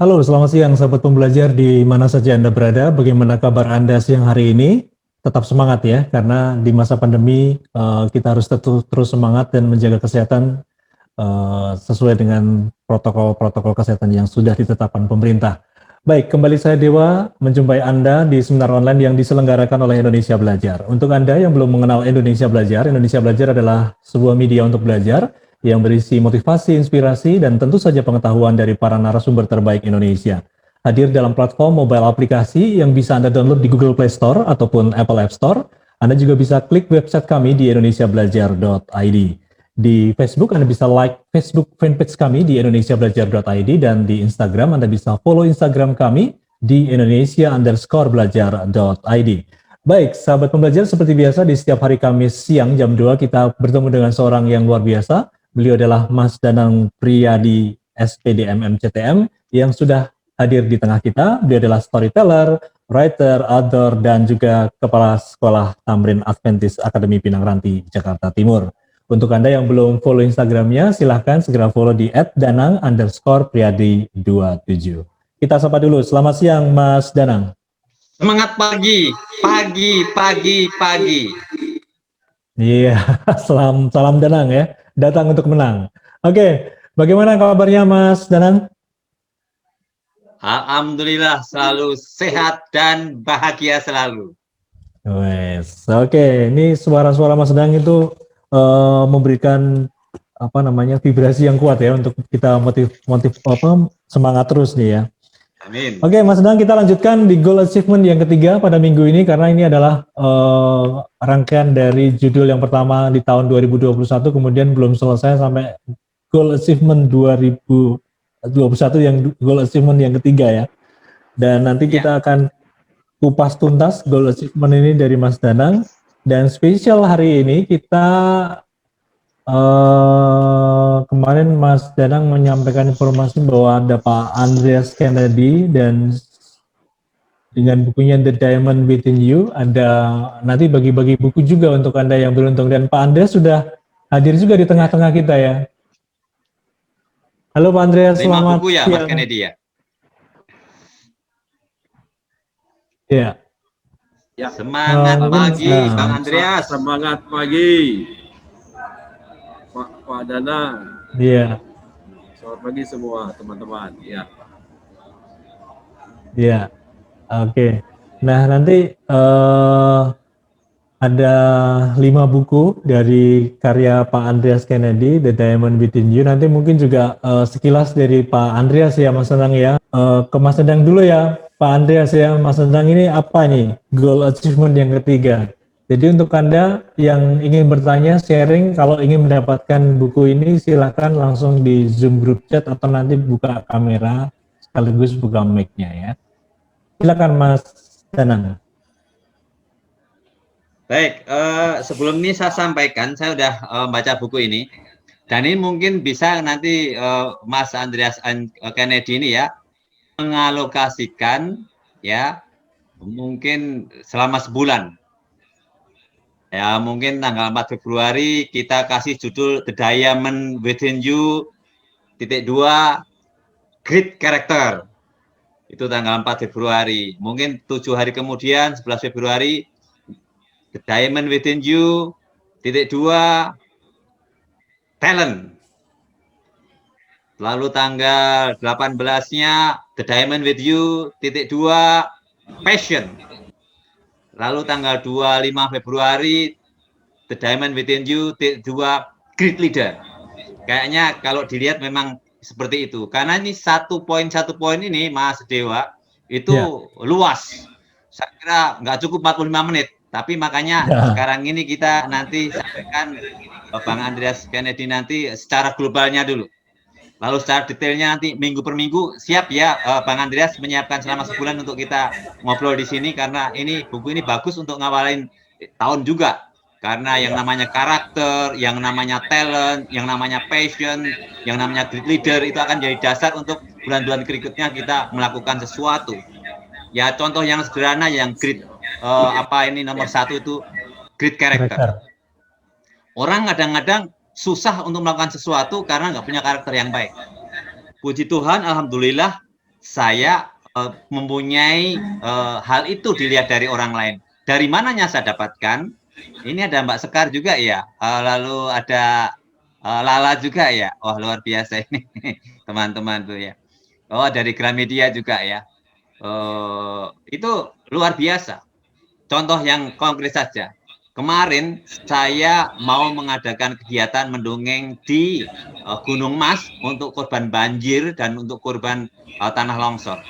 Halo, selamat siang sahabat pembelajar di mana saja Anda berada. Bagaimana kabar Anda siang hari ini? Tetap semangat ya, karena di masa pandemi kita harus terus semangat dan menjaga kesehatan sesuai dengan protokol-protokol kesehatan yang sudah ditetapkan pemerintah. Baik, kembali saya Dewa menjumpai Anda di seminar online yang diselenggarakan oleh Indonesia Belajar. Untuk Anda yang belum mengenal Indonesia Belajar adalah sebuah media untuk belajar yang berisi motivasi, inspirasi, dan tentu saja pengetahuan dari para narasumber terbaik Indonesia. Hadir dalam platform mobile aplikasi yang bisa Anda download di Google Play Store ataupun Apple App Store. Anda juga bisa klik website kami di indonesiabelajar.id. Di Facebook Anda bisa like Facebook fanpage kami di indonesiabelajar.id dan di Instagram Anda bisa follow Instagram kami di indonesia_belajar.id. Baik, sahabat pembelajar, seperti biasa di setiap hari Kamis siang jam 2 kita bertemu dengan seorang yang luar biasa. Beliau adalah Mas Danang Priyadi SPDM MCTM yang sudah hadir di tengah kita. Beliau adalah storyteller, writer, author, dan juga Kepala Sekolah Tamrin Adventist Akademi Pinang Ranti, Jakarta Timur. Untuk Anda yang belum follow Instagramnya, silahkan segera follow di @danang_priyadi27. Kita sapa dulu. Selamat siang, Mas Danang. Semangat pagi, pagi, pagi, pagi. Iya, salam Danang ya. Datang untuk menang. Oke, bagaimana kabarnya Mas Danang? Alhamdulillah selalu sehat dan bahagia selalu. Wes, oke. Ini suara-suara Mas Danang itu memberikan apa namanya vibrasi yang kuat ya untuk kita motif semangat terus nih ya. Amin. Oke, Mas Danang, kita lanjutkan di goal achievement yang ketiga pada minggu ini karena ini adalah rangkaian dari judul yang pertama di tahun 2021 kemudian belum selesai sampai goal achievement 2021 yang goal achievement yang ketiga ya. Dan nanti kita akan kupas tuntas goal achievement ini dari Mas Danang. Dan spesial hari ini kita kemarin Mas Danang menyampaikan informasi bahwa ada Pak Andreas Kennedy dan dengan bukunya The Diamond Within You, ada nanti bagi-bagi buku juga untuk Anda yang beruntung. Dan Pak Andreas sudah hadir juga di tengah-tengah kita ya. Halo Pak Andreas, 5 selamat buku ya, Mas siang. Kennedy ya? Ya. Semangat pagi, Bang Andreas. Semangat pagi, Pak Danang. Iya. Selamat pagi semua teman-teman. Ya. Iya. Oke. Nah nanti ada 5 buku dari karya Pak Andreas Kennedy, The Diamond Within You. Nanti mungkin juga sekilas dari Pak Andreas ya, Mas Endang ya. Ke Mas Endang dulu ya, Pak Andreas ya. Mas Endang ini apa nih goal achievement yang ketiga? Jadi untuk Anda yang ingin bertanya, sharing, kalau ingin mendapatkan buku ini silahkan langsung di Zoom group chat atau nanti buka kamera sekaligus buka mic-nya ya. Silakan Mas Danang. Baik, sebelum ini saya sampaikan, saya sudah baca buku ini. Dan ini mungkin bisa nanti Mas Andreas Kennedy ini ya, mengalokasikan ya, mungkin selama sebulan. Ya, mungkin tanggal 4 Februari kita kasih judul The Diamond Within You, _2, Great Character. Itu tanggal 4 Februari. Mungkin 7 hari kemudian, 11 Februari, The Diamond Within You, _2, Talent. Lalu tanggal 18-nya, The Diamond With You, _2, Passion. Lalu tanggal 25 Februari, The Diamond Within You, _2, Great Leader. Kayaknya kalau dilihat memang seperti itu. Karena ini satu poin ini, Mas Dewa, itu luas. Saya kira nggak cukup 45 menit. Tapi makanya sekarang ini kita nanti sampaikan Bang Andreas Kennedy nanti secara globalnya dulu. Lalu secara detailnya nanti minggu per minggu siap ya Bang Andreas menyiapkan selama sebulan untuk kita ngobrol di sini karena ini buku ini bagus untuk ngawalin tahun juga karena yang namanya karakter, yang namanya talent, yang namanya passion, yang namanya great leader itu akan jadi dasar untuk bulan-bulan berikutnya kita melakukan sesuatu. Ya contoh yang sederhana yang great nomor 1 itu great character. Orang kadang-kadang susah untuk melakukan sesuatu karena nggak punya karakter yang baik. Puji Tuhan, alhamdulillah saya mempunyai hal itu dilihat dari orang lain. Dari mananya saya dapatkan? Ini ada Mbak Sekar juga ya, lalu ada Lala juga ya. Wah, luar biasa ini teman-teman tuh ya. Oh, dari Gramedia juga ya. Itu luar biasa. Contoh yang konkret saja. Kemarin saya mau mengadakan kegiatan mendongeng di Gunung Mas untuk korban banjir dan untuk korban tanah longsor.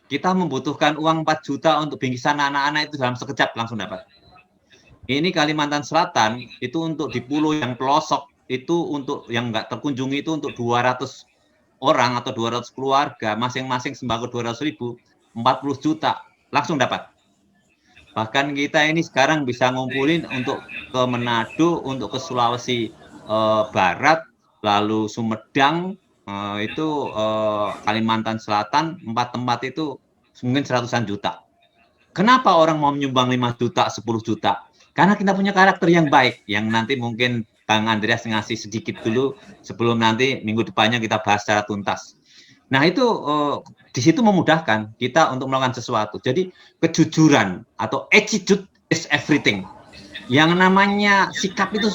Kita membutuhkan uang 4 juta untuk bingkisan anak-anak itu dalam sekejap langsung dapat. Ini Kalimantan Selatan, itu untuk di pulau yang pelosok, itu untuk yang nggak terkunjungi itu untuk 200 orang atau 200 keluarga, masing-masing sembako 200.000, 40 juta, langsung dapat. Bahkan kita ini sekarang bisa ngumpulin untuk ke Manado, untuk ke Sulawesi Barat, lalu Sumedang, itu Kalimantan Selatan, 4 tempat itu mungkin 100-an juta. Kenapa orang mau menyumbang 5 juta, 10 juta? Karena kita punya karakter yang baik, yang nanti mungkin Bang Andreas ngasih sedikit dulu sebelum nanti minggu depannya kita bahas secara tuntas. Nah itu di situ memudahkan kita untuk melakukan sesuatu. Jadi kejujuran atau attitude is everything. Yang namanya sikap itu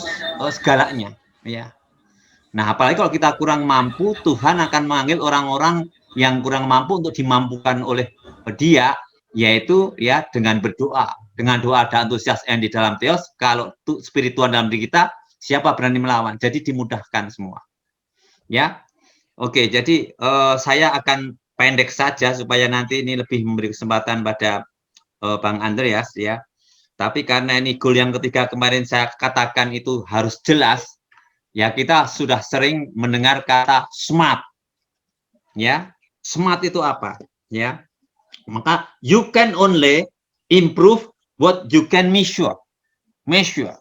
segalanya, ya. Nah apalagi kalau kita kurang mampu, Tuhan akan memanggil orang-orang yang kurang mampu untuk dimampukan oleh Dia, yaitu ya dengan berdoa. Dengan doa ada antusias yang di dalam teos, kalau spirit Tuhan dalam diri kita, siapa berani melawan? Jadi dimudahkan semua. Ya. Oke, jadi saya akan pendek saja supaya nanti ini lebih memberi kesempatan pada Bang Andreas ya. Tapi karena ini goal yang ketiga kemarin saya katakan itu harus jelas, ya kita sudah sering mendengar kata smart. Ya, smart itu apa? Ya, maka you can only improve what you can measure. Measure.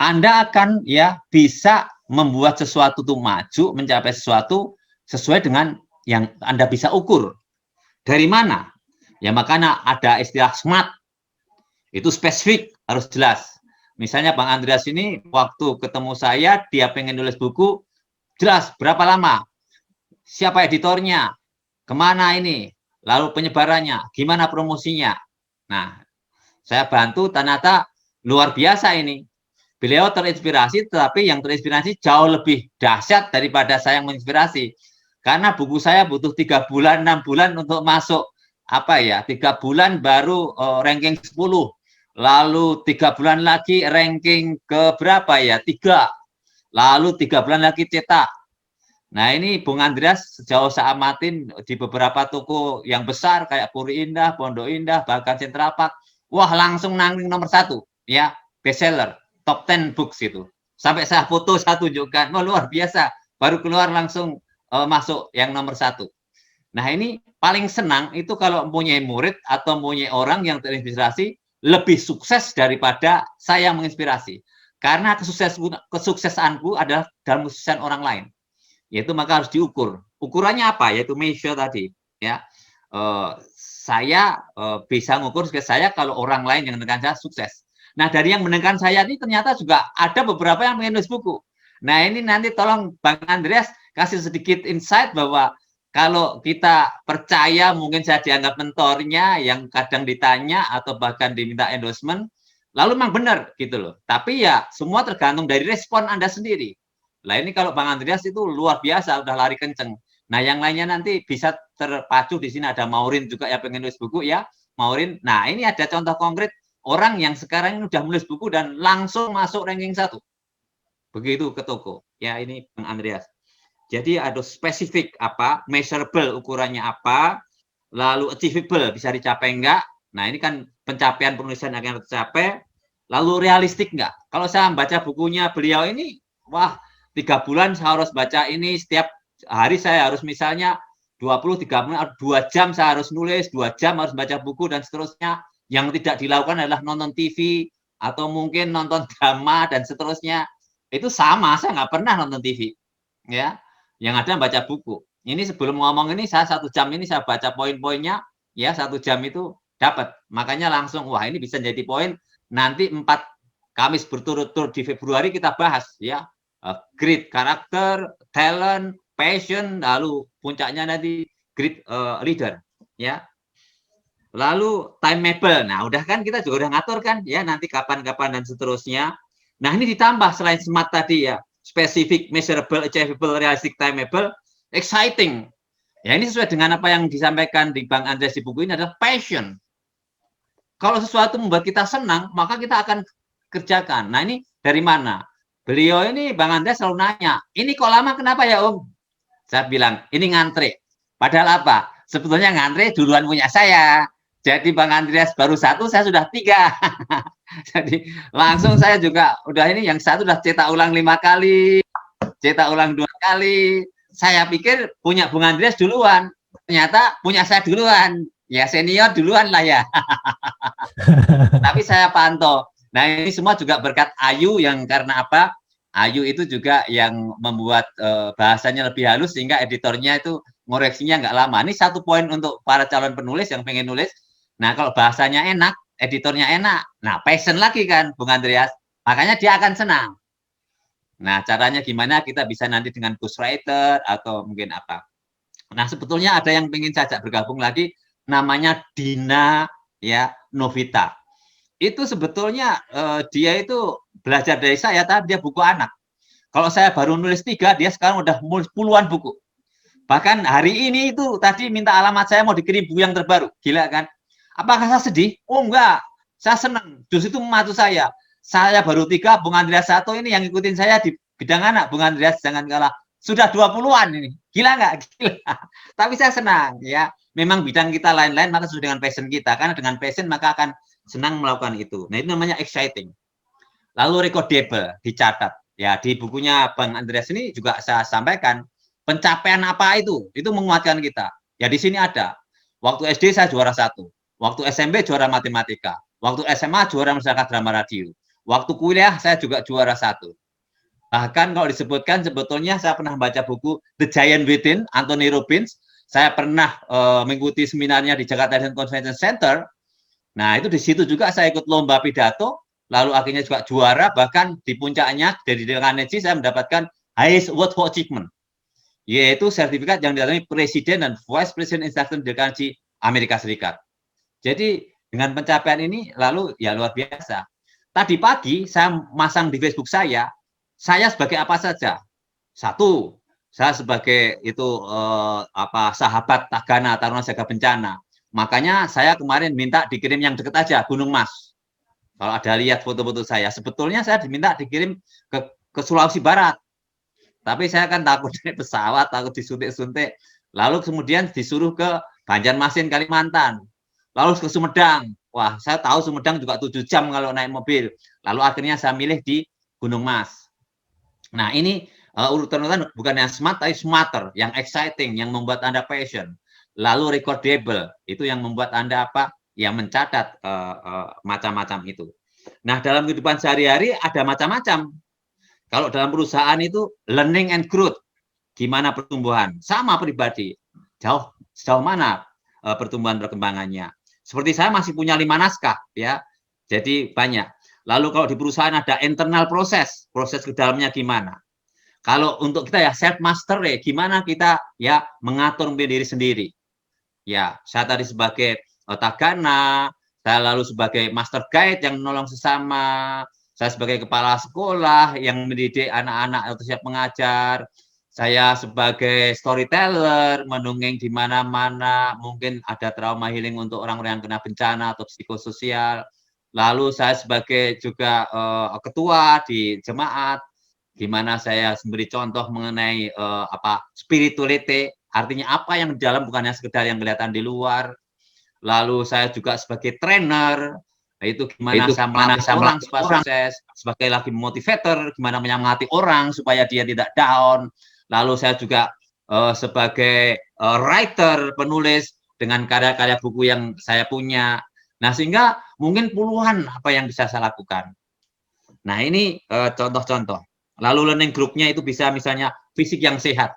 Anda akan ya bisa membuat sesuatu itu maju, mencapai sesuatu sesuai dengan yang Anda bisa ukur. Dari mana? Ya makanya ada istilah smart. Itu spesifik, harus jelas. Misalnya Bang Andreas ini waktu ketemu saya, dia pengen nulis buku, jelas berapa lama, siapa editornya, kemana ini, lalu penyebarannya, gimana promosinya. Nah, saya bantu, ternyata luar biasa ini. Beliau terinspirasi, tetapi yang terinspirasi jauh lebih dahsyat daripada saya yang menginspirasi. Karena buku saya butuh 3 bulan, 6 bulan untuk masuk. Apa ya, 3 bulan baru ranking 10. Lalu 3 bulan lagi ranking ke berapa ya? 3. Lalu 3 bulan lagi cetak. Nah ini Bung Andreas sejauh saya amatin di beberapa toko yang besar kayak Puri Indah, Pondok Indah, bahkan Central Park. Wah langsung nangling nomor 1. Ya, bestseller. Top 10 books itu. Sampai saya foto, saya tunjukkan. Oh, luar biasa. Baru keluar langsung masuk yang nomor 1. Nah, ini paling senang itu kalau mempunyai murid atau mempunyai orang yang terinspirasi lebih sukses daripada saya yang menginspirasi. Karena kesuksesanku adalah dalam kesuksesan orang lain. Yaitu maka harus diukur. Ukurannya apa? Yaitu measure tadi. Ya, saya bisa mengukur sukses saya kalau orang lain yang menekan saya sukses. Nah, dari yang mendengarkan saya ini ternyata juga ada beberapa yang menulis buku. Nah, ini nanti tolong Bang Andreas kasih sedikit insight bahwa kalau kita percaya mungkin saya dianggap mentornya yang kadang ditanya atau bahkan diminta endorsement, lalu memang benar gitu loh. Tapi ya semua tergantung dari respon Anda sendiri. Nah, ini kalau Bang Andreas itu luar biasa, udah lari kenceng. Nah, yang lainnya nanti bisa terpacu di sini ada Maureen juga ya pengen nulis buku ya. Maureen. Nah, ini ada contoh konkret orang yang sekarang ini udah menulis buku dan langsung masuk ranking 1. Begitu ke toko. Ya, ini Bang Andreas. Jadi ada spesifik apa, measurable ukurannya apa, lalu achievable bisa dicapai enggak. Nah, ini kan pencapaian penulisan yang tercapai, lalu realistik enggak. Kalau saya membaca bukunya beliau ini, wah, 3 bulan saya harus baca ini, setiap hari saya harus misalnya 20-30 menit, 2 jam saya harus nulis, 2 jam harus baca buku dan seterusnya. Yang tidak dilakukan adalah nonton TV atau mungkin nonton drama dan seterusnya. Itu sama, saya nggak pernah nonton TV. Ya, yang ada baca buku. Ini sebelum ngomong ini saya 1 jam ini saya baca poin-poinnya, ya 1 jam itu dapat. Makanya langsung wah ini bisa jadi poin. Nanti 4 Kamis berturut-turut di Februari kita bahas ya. Grit, karakter, talent, passion, lalu puncaknya nanti great leader, ya. Lalu timeable. Nah, udah kan kita juga udah ngatur kan ya nanti kapan-kapan dan seterusnya. Nah, ini ditambah selain SMART tadi ya, specific, measurable, achievable, realistic, timeable, exciting. Ya, ini sesuai dengan apa yang disampaikan di Bang Andreas di buku ini adalah passion. Kalau sesuatu membuat kita senang, maka kita akan kerjakan. Nah, ini dari mana? Beliau ini, Bang Andreas selalu nanya, ini kok lama kenapa ya Om? Saya bilang, ini ngantri. Padahal apa? Sebetulnya ngantri duluan punya saya. Jadi Bang Andreas baru 1, saya sudah 3. Jadi langsung saya juga udah ini yang satu udah cetak ulang 5 kali, cetak ulang 2 kali. Saya pikir punya Bang Andreas duluan. Ternyata punya saya duluan. Ya senior duluan lah ya. Tapi saya pantau. Nah, ini semua juga berkat Ayu yang karena apa? Ayu itu juga yang membuat bahasanya lebih halus sehingga editornya itu ngoreksinya nggak lama. Ini satu poin untuk para calon penulis yang pengen nulis. Nah, kalau bahasanya enak, editornya enak. Nah, passion lagi kan, Bung Andreas. Makanya dia akan senang. Nah, caranya gimana kita bisa nanti dengan ghostwriter atau mungkin apa. Nah, sebetulnya ada yang pengen saya ajak bergabung lagi, namanya Dina ya Novita. Itu sebetulnya dia itu belajar dari saya, tapi dia buku anak. Kalau saya baru nulis 3, dia sekarang udah puluhan buku. Bahkan hari ini itu tadi minta alamat saya mau dikirim buku yang terbaru. Gila kan? Apakah saya sedih? Oh enggak, saya senang. Justru itu membantu saya. Saya baru 3, Bung Andreas 1 ini yang ngikutin saya di bidang anak. Bung Andreas jangan kalah. Sudah 20-an ini. Gila nggak? Gila. Tapi saya senang ya. Memang bidang kita lain-lain, maka sesuai dengan passion kita. Karena dengan passion maka akan senang melakukan itu. Nah, itu namanya exciting. Lalu recordable, dicatat. Ya, di bukunya Bang Andreas ini juga saya sampaikan pencapaian apa itu menguatkan kita. Ya di sini ada. Waktu SD saya juara 1, waktu SMP juara matematika, waktu SMA juara masyarakat drama radio, waktu kuliah saya juga juara 1. Bahkan kalau disebutkan sebetulnya saya pernah baca buku The Giant Within, Anthony Robbins. Saya pernah mengikuti seminarnya di Jakarta Convention Center. Nah, itu di situ juga saya ikut lomba pidato, lalu akhirnya juga juara, bahkan di puncaknya dari Carnegie saya mendapatkan highest award for achievement, yaitu sertifikat yang didatangi Presiden dan Vice President Instruction dari Carnegie Amerika Serikat. Jadi dengan pencapaian ini lalu ya luar biasa. Tadi pagi saya masang di Facebook saya sebagai apa saja. 1, saya sebagai itu sahabat Tagana Taruna Siaga Bencana. Makanya saya kemarin minta dikirim yang deket aja, Gunung Mas. Kalau ada lihat foto-foto saya, sebetulnya saya diminta dikirim ke Sulawesi Barat. Tapi saya kan takut naik pesawat, takut disuntik-suntik. Lalu kemudian disuruh ke Banjarmasin, Kalimantan. Lalu ke Sumedang. Wah, saya tahu Sumedang juga 7 jam kalau naik mobil. Lalu akhirnya saya milih di Gunung Mas. Nah, ini urutan-urutan bukan yang smart, tapi smarter, yang exciting, yang membuat Anda passion. Lalu recordable, itu yang membuat Anda apa? Yang mencatat macam-macam itu. Nah, dalam kehidupan sehari-hari ada macam-macam. Kalau dalam perusahaan itu learning and growth, gimana pertumbuhan? Sama pribadi, sejauh mana pertumbuhan perkembangannya. Seperti saya masih punya 5 naskah, ya, jadi banyak. Lalu kalau di perusahaan ada internal proses ke dalamnya gimana? Kalau untuk kita ya self mastery, gimana kita ya mengatur diri sendiri. Ya, saya tadi sebagai Tagana, saya lalu sebagai master guide yang menolong sesama, saya sebagai kepala sekolah yang mendidik anak-anak atau siap mengajar, saya sebagai storyteller, mendongeng di mana-mana, mungkin ada trauma healing untuk orang-orang yang kena bencana atau psikososial. Lalu saya sebagai juga ketua di jemaat, di mana saya memberi contoh mengenai spirituality, artinya apa yang di dalam bukan hanya sekedar yang kelihatan di luar. Lalu saya juga sebagai trainer, itu gimana saya melatih orang supaya sukses, sebagai lagi motivator, gimana menyemangati orang supaya dia tidak down. Lalu saya juga sebagai writer, penulis dengan karya-karya buku yang saya punya. Nah, sehingga mungkin puluhan apa yang bisa saya lakukan. Nah, ini contoh-contoh. Lalu learning group-nya itu bisa misalnya fisik yang sehat.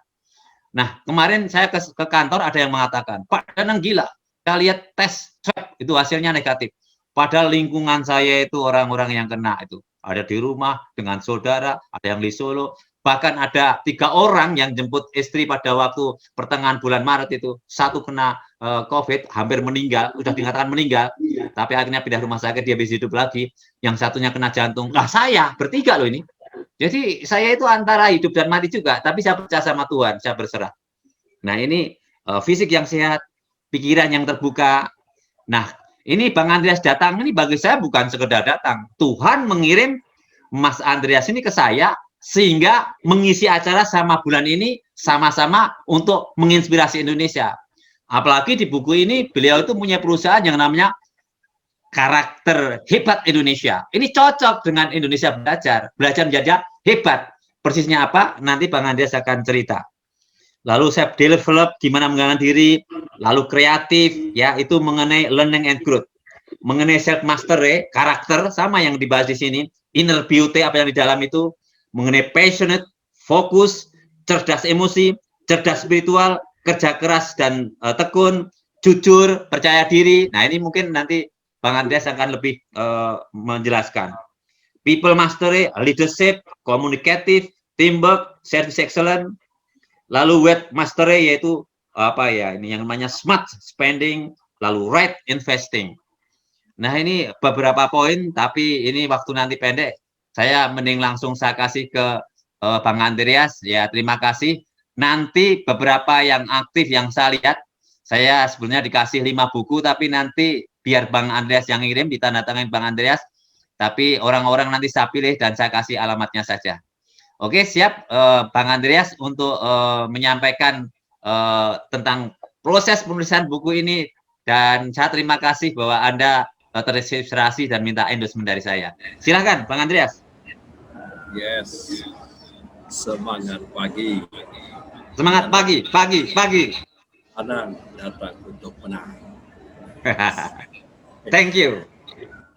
Nah, kemarin saya ke kantor ada yang mengatakan, Pak Danang gila, saya lihat tes swab itu hasilnya negatif. Padahal lingkungan saya itu orang-orang yang kena itu. Ada di rumah dengan saudara, ada yang di Solo. Bahkan ada 3 orang yang jemput istri pada waktu pertengahan bulan Maret itu, satu kena COVID, hampir meninggal, udah dikatakan meninggal, tapi akhirnya pindah rumah sakit, dia bisa hidup lagi. Yang satunya kena jantung. Lah saya bertiga loh ini. Jadi saya itu antara hidup dan mati juga, tapi saya percaya sama Tuhan, saya berserah. Nah ini fisik yang sehat, pikiran yang terbuka. Nah ini Bang Andreas datang ini bagi saya bukan sekedar datang. Tuhan mengirim Mas Andreas ini ke saya sehingga mengisi acara sama bulan ini sama-sama untuk menginspirasi Indonesia. Apalagi di buku ini beliau itu punya perusahaan yang namanya Karakter Hebat Indonesia. Ini cocok dengan Indonesia belajar menjadi hebat. Persisnya apa? Nanti Bang Andreas akan cerita. Lalu self develop, gimana mengembangkan diri, lalu kreatif, ya itu mengenai learning and growth. Mengenai self mastery, karakter sama yang dibahas di sini, inner beauty apa yang di dalam itu, mengenai passionate, fokus, cerdas emosi, cerdas spiritual, kerja keras dan tekun, jujur, percaya diri. Nah ini mungkin nanti Bang Andreas akan lebih menjelaskan. People mastery, leadership, communicative, teamwork, service excellence. Lalu word mastery yaitu apa ya? Ini yang namanya smart spending, lalu right investing. Nah ini beberapa poin, tapi ini waktu nanti pendek. Saya mending langsung saya kasih ke Bang Andreas. Ya terima kasih. Nanti beberapa yang aktif yang saya lihat, saya sebenarnya dikasih 5 buku, tapi nanti biar Bang Andreas yang ngirim, ditandatangani Bang Andreas. Tapi orang-orang nanti saya pilih dan saya kasih alamatnya saja. Oke siap Bang Andreas untuk menyampaikan tentang proses penulisan buku ini. Dan saya terima kasih bahwa Anda terinspirasi dan minta endorsement dari saya. Silakan, Bang Andreas. Yes, semangat pagi. Semangat pagi. Menang datang untuk menang. Thank you.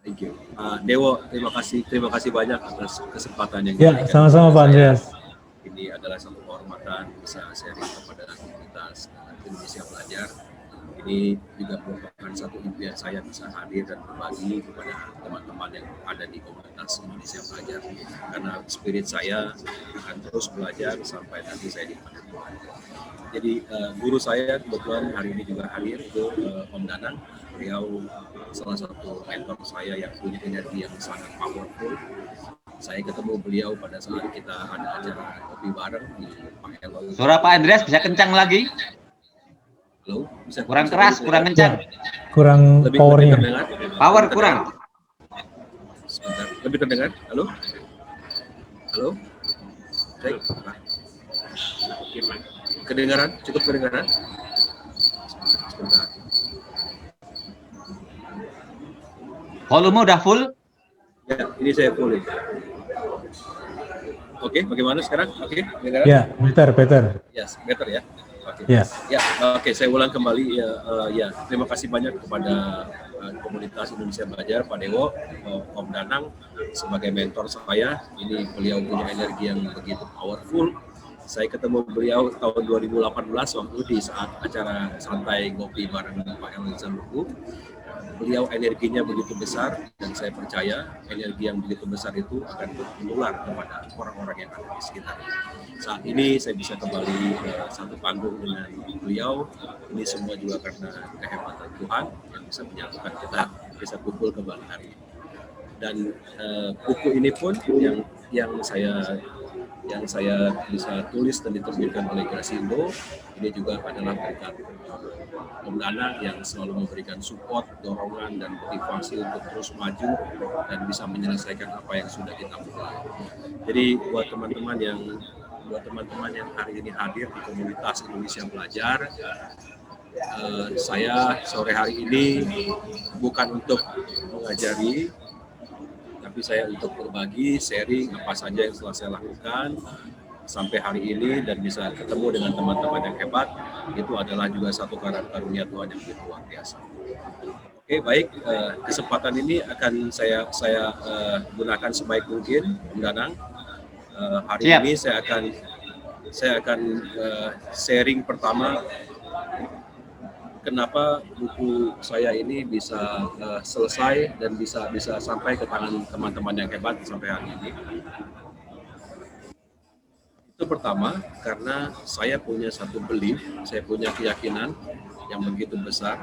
Thank you. Dewo, terima kasih banyak atas kesempatan yang Ya, sama-sama Pak Andreas. Ini adalah satu kehormatan bisa sharing kepada komunitas Indonesia Belajar. Ini juga merupakan satu impian saya bisa hadir dan berbagi kepada teman-teman yang ada di komunitas Indonesia Belajar. Karena spirit saya akan terus belajar sampai nanti saya dipanggil Tuhan. Jadi guru saya kebetulan hari ini juga hadir, itu Om Danang. Beliau salah satu mentor saya yang punya energi yang sangat powerful. Saya ketemu beliau pada saat kita ada acara kopi bareng di Pak Elo. Suara Pak Andreas bisa kencang lagi? Halo, kurang keras, kurang kencang. Kurang powernya. Power kurang. Sebentar, lebih terdengar? Halo? Halo? Cek. Kedengaran? Cukup kedengaran? Sebentar. Volume udah full? Ya, ini saya full. Oke, bagaimana sekarang? Oke, kedengaran? Ya, better. Yes, better ya. Oke. Ya. Ya, oke, saya ulang kembali ya. Terima kasih banyak kepada komunitas Indonesia Belajar, Pak Dewo, Om Danang sebagai mentor saya. Ini beliau punya energi yang begitu powerful. Saya ketemu beliau tahun 2018 waktu di saat acara santai ngopi bareng Pak Elizan Lugu. Beliau energinya begitu besar dan saya percaya energi yang begitu besar itu akan menular kepada orang-orang yang ada di sekitar. Saat ini saya bisa kembali satu panggung dengan beliau. Ini semua juga karena kehebatan Tuhan yang bisa menyatukan kita bisa kumpul kembali hari ini. Dan buku ini pun yang saya bisa tulis dan diterbitkan oleh Grasindo ini juga adalah berkat Om Dana yang selalu memberikan support, dorongan, dan motivasi untuk terus maju dan bisa menyelesaikan apa yang sudah kita mulai. Jadi buat teman-teman yang hari ini hadir di komunitas Indonesia Belajar, saya sore hari ini bukan untuk mengajari, tapi saya untuk berbagi, sharing apa saja yang telah saya lakukan sampai hari ini dan bisa ketemu dengan teman-teman yang hebat. Itu adalah juga satu karunia Tuhan yang begitu luar biasa. Oke, baik, kesempatan ini akan saya gunakan sebaik mungkin, Om Danang. Hari Siap. ini saya akan sharing pertama kenapa buku saya ini bisa selesai dan bisa sampai ke tangan teman-teman yang hebat sampai hari ini. Itu pertama, karena saya punya satu belief, saya punya keyakinan yang begitu besar.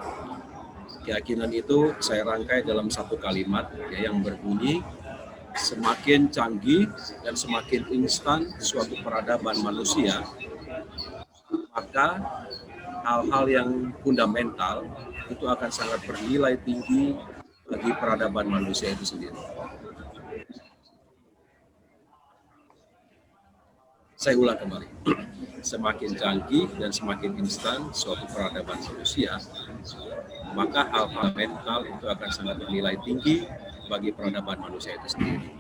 Keyakinan itu saya rangkai dalam satu kalimat ya, yang berbunyi, semakin canggih dan semakin instan suatu peradaban manusia, maka hal-hal yang fundamental itu akan sangat bernilai tinggi bagi peradaban manusia itu sendiri. Saya ulang kembali, semakin canggih dan semakin instan suatu peradaban manusia, maka hal-hal mental itu akan sangat bernilai tinggi bagi peradaban manusia itu sendiri.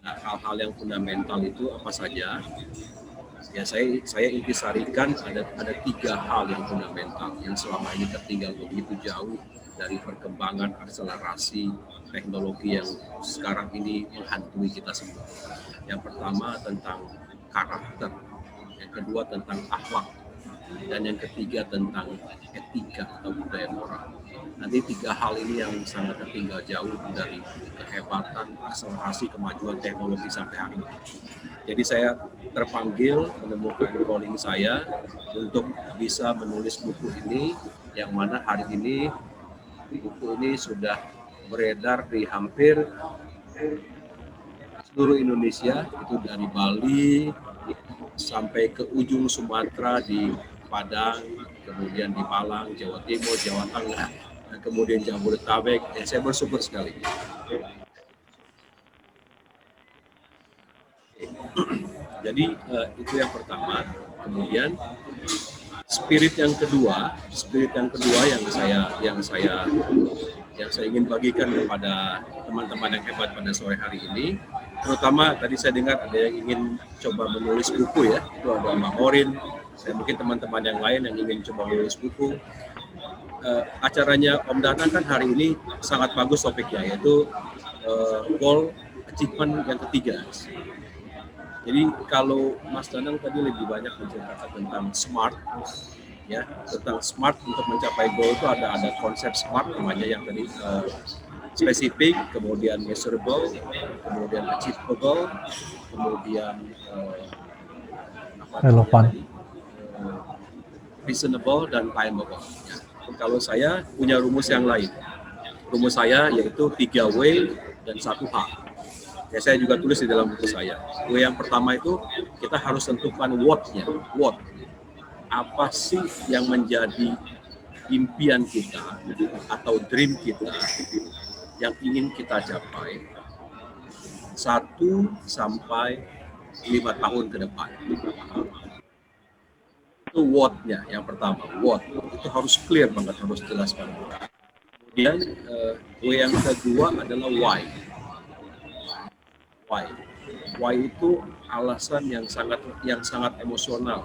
Nah, hal-hal yang fundamental itu apa saja? Ya, saya intisarikan ada 3 hal yang fundamental yang selama ini tertinggal begitu jauh dari perkembangan akselerasi teknologi yang sekarang ini menghantui kita semua. Yang pertama tentang karakter, yang kedua tentang akhlak, dan yang ketiga tentang etika atau budaya moral. Nanti 3 hal ini yang sangat tertinggal jauh dari kehebatan akselerasi kemajuan teknologi sampai hari ini. Jadi saya terpanggil menemukan calling saya untuk bisa menulis buku ini, yang mana hari ini buku ini sudah beredar di hampir seluruh Indonesia, itu dari Bali sampai ke ujung Sumatera di Padang, kemudian di Malang, Jawa Timur, Jawa Tengah, dan kemudian Jabodetabek. Saya bersyukur sekali. Jadi itu yang pertama. Kemudian spirit yang kedua yang saya ingin bagikan kepada teman-teman yang hebat pada sore hari ini, terutama tadi saya dengar ada yang ingin coba menulis buku ya, itu ada Mbak Morin, dan mungkin teman-teman yang lain yang ingin coba menulis buku. Acaranya Om Danang kan hari ini sangat bagus topiknya, yaitu goal achievement yang ketiga. Jadi kalau Mas Danang tadi lebih banyak menceritakan tentang smart, ya, tentang smart untuk mencapai goal itu ada konsep smart namanya yang tadi spesifik, kemudian measurable, kemudian achievable, kemudian relevan, reasonable, dan timeable. Ya. Kalau saya punya rumus yang lain, rumus saya yaitu 3W dan 1H. Ya, saya juga tulis di dalam buku saya. Yang pertama itu kita harus tentukan what-nya. What? Apa sih yang menjadi impian kita atau dream kita yang ingin kita capai 1 sampai 5 tahun ke depan. Itu what-nya yang pertama. What? Itu harus clear banget, harus jelas banget. Kemudian yang kedua adalah why. Why itu alasan yang sangat emosional.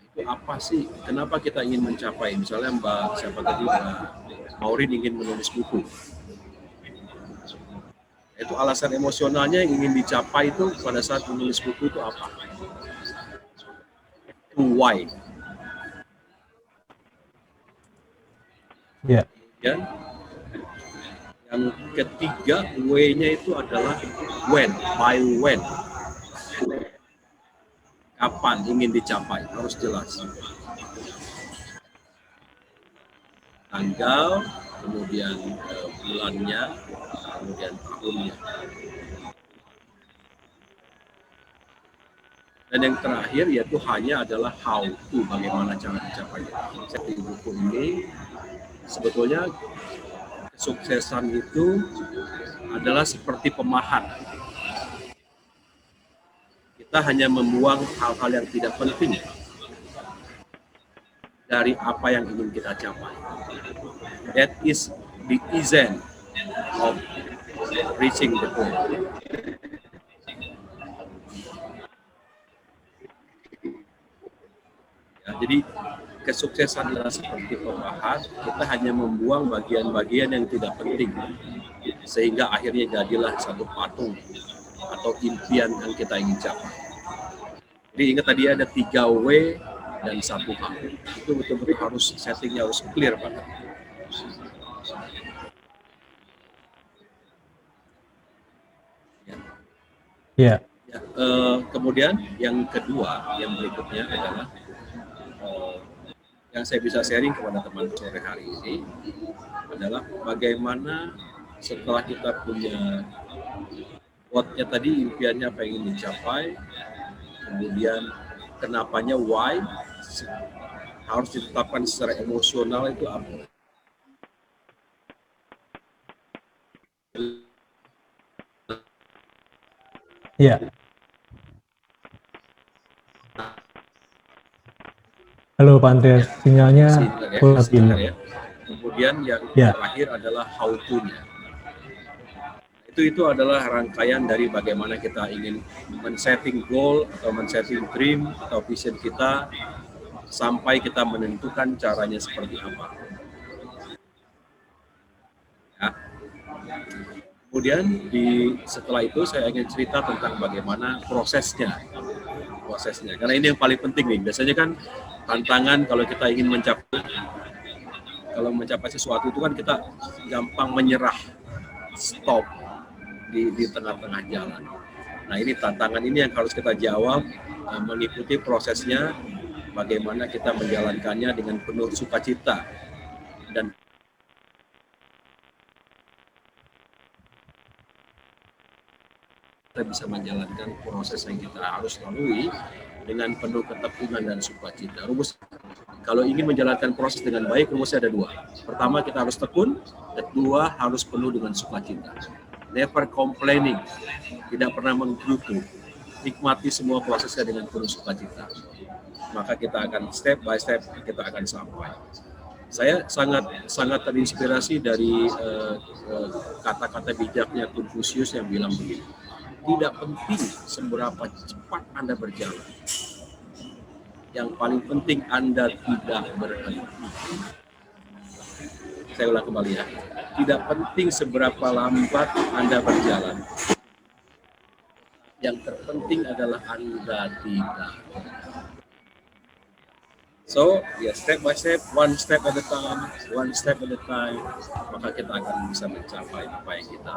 Itu apa sih? Kenapa kita ingin mencapai? Misalnya Mbak Maureen ingin menulis buku. Itu alasan emosionalnya yang ingin dicapai itu pada saat menulis buku itu apa? Itu why. ya. Ya. Yang ketiga, W-nya itu adalah when, by when. Kapan ingin dicapai, harus jelas. Tanggal, kemudian bulannya, kemudian tahunnya. Dan yang terakhir yaitu hanya adalah how to, bagaimana cara mencapainya. Saya di buku ini, sebetulnya kesuksesan itu adalah seperti pemahat. Kita hanya membuang hal-hal yang tidak penting dari apa yang ingin kita capai. That is the essence of reaching the goal. Ya, jadi kesuksesan adalah seperti pemahat, kita hanya membuang bagian-bagian yang tidak penting, sehingga akhirnya jadilah satu patung atau impian yang kita ingin capai. Jadi ingat tadi ada 3W dan 1H. Itu betul-betul harus settingnya harus clear banget. Ya. Ya, Ya, kemudian yang kedua, yang berikutnya adalah yang saya bisa sharing kepada teman sore hari ini adalah bagaimana setelah kita punya what-nya tadi, impiannya apa yang ingin dicapai, kemudian kenapanya, why, harus ditetapkan secara emosional itu apa. ya. Halo Pak Andreas, sinyalnya Masih dengar ya, full masih lagi. dengar ya. Kemudian yang Ya, terakhir adalah how to-nya. Itu adalah rangkaian dari bagaimana kita ingin men-setting goal atau men-setting dream atau vision kita sampai kita menentukan caranya seperti apa. Ya. Kemudian setelah itu saya ingin cerita tentang bagaimana prosesnya, karena ini yang paling penting nih. Biasanya kan tantangan kalau kita ingin mencapai sesuatu itu kan kita gampang menyerah, stop di tengah-tengah jalan. Nah, ini tantangan ini yang harus kita jawab, mengikuti prosesnya, bagaimana kita menjalankannya dengan penuh sukacita dan kita bisa menjalankan proses yang kita harus lalui dengan penuh ketekunan dan sukacita. Rumus kalau ingin menjalankan proses dengan baik, rumusnya ada dua. Pertama, kita harus tekun. Kedua, harus penuh dengan sukacita. Never complaining, tidak pernah menggerutu. Nikmati semua prosesnya dengan penuh sukacita. Maka kita akan step by step kita akan sampai. Saya sangat terinspirasi dari kata-kata bijaknya Confucius yang bilang begini. Tidak penting seberapa cepat Anda berjalan. Yang paling penting Anda tidak berhenti. Saya ulang kembali ya. Tidak penting seberapa lambat Anda berjalan. Yang terpenting adalah Anda tidak. So, ya step by step, one step at a time, maka kita akan bisa mencapai apa yang kita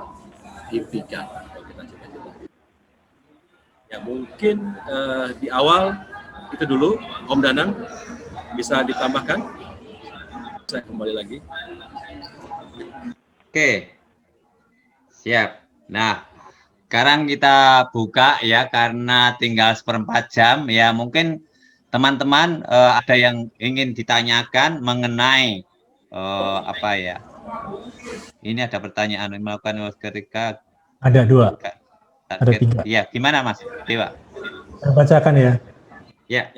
impikan atau kita cita-cita. Ya mungkin di awal itu dulu, Om Danang bisa ditambahkan. Saya kembali lagi. Oke, siap. Nah, sekarang kita buka ya karena tinggal 1/4 jam ya, mungkin teman-teman ada yang ingin ditanyakan mengenai apa ya? Ini ada pertanyaan melakukan ketika ada dua, ada target. tiga. Iya, gimana Mas Dewa? Saya bacakan ya. Ya.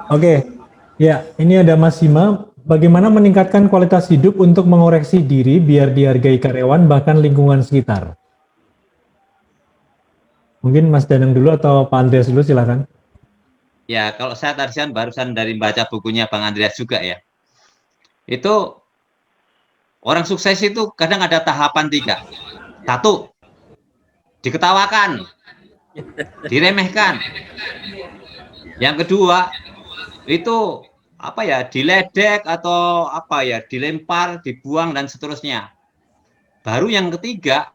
Oke, ya ini ada Mas Sima. Bagaimana meningkatkan kualitas hidup untuk mengoreksi diri biar dihargai karyawan bahkan lingkungan sekitar? Mungkin Mas Danang dulu atau Pak Andreas dulu, silakan. Ya, kalau saya tadi barusan dari baca bukunya Bang Andreas juga ya. Itu orang sukses itu kadang ada tahapan 3. 1, diketawakan, diremehkan. Yang kedua, itu apa ya, diledek atau apa ya, dilempar, dibuang dan seterusnya. Baru yang ketiga,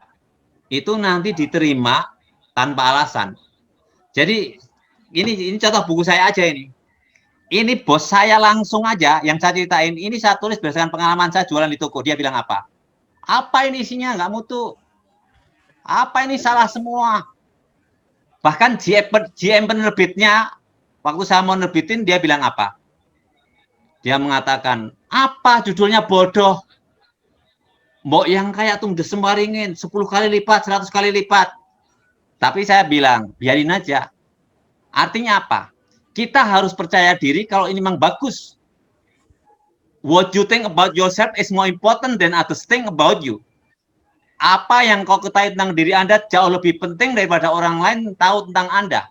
itu nanti diterima tanpa alasan. Jadi ini contoh buku saya aja ini. Ini bos saya langsung aja yang saya ceritain, ini saya tulis berdasarkan pengalaman saya jualan di toko. Dia bilang apa? Apa ini isinya? Nggak mutu. Apa ini salah semua? Bahkan GM penerbitnya, waktu saya mau nerbitin, dia bilang apa? Dia mengatakan, apa judulnya bodoh? Mbok yang kayak tungdes sembaringin, 10 kali lipat, 100 kali lipat. Tapi saya bilang, biarin aja. Artinya apa? Kita harus percaya diri kalau ini memang bagus. What you think about yourself is more important than others think about you. Apa yang kau ketahui tentang diri Anda jauh lebih penting daripada orang lain tahu tentang Anda.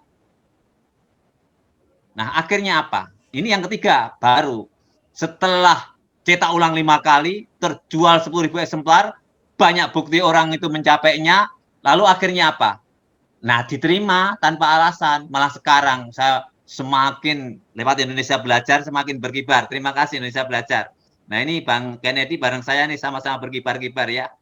Nah, akhirnya apa? Ini yang ketiga, baru. Setelah cetak ulang 5 kali, terjual 10.000 eksemplar, banyak bukti orang itu mencapainya, lalu akhirnya apa? Nah, diterima tanpa alasan. Malah sekarang saya semakin lewat Indonesia Belajar, semakin berkibar. Terima kasih Indonesia Belajar. Nah, ini Bang Kennedy bareng saya nih sama-sama berkibar-kibar ya.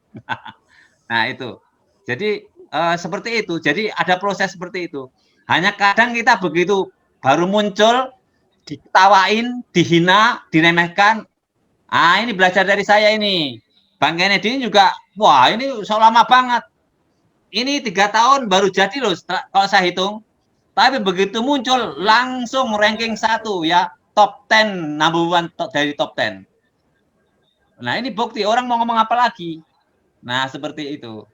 Nah, itu. Jadi seperti itu. Jadi ada proses seperti itu. Hanya kadang kita begitu baru muncul, diketawain, dihina, diremehkan. Ah, ini belajar dari saya ini. Bang Kennedy ini juga, wah ini so lama banget. Ini 3 tahun baru jadi loh, kalau saya hitung. Tapi begitu muncul, langsung ranking 1 ya, top 10, number 1 dari top 10. Nah ini bukti, orang mau ngomong apa lagi? Nah seperti itu.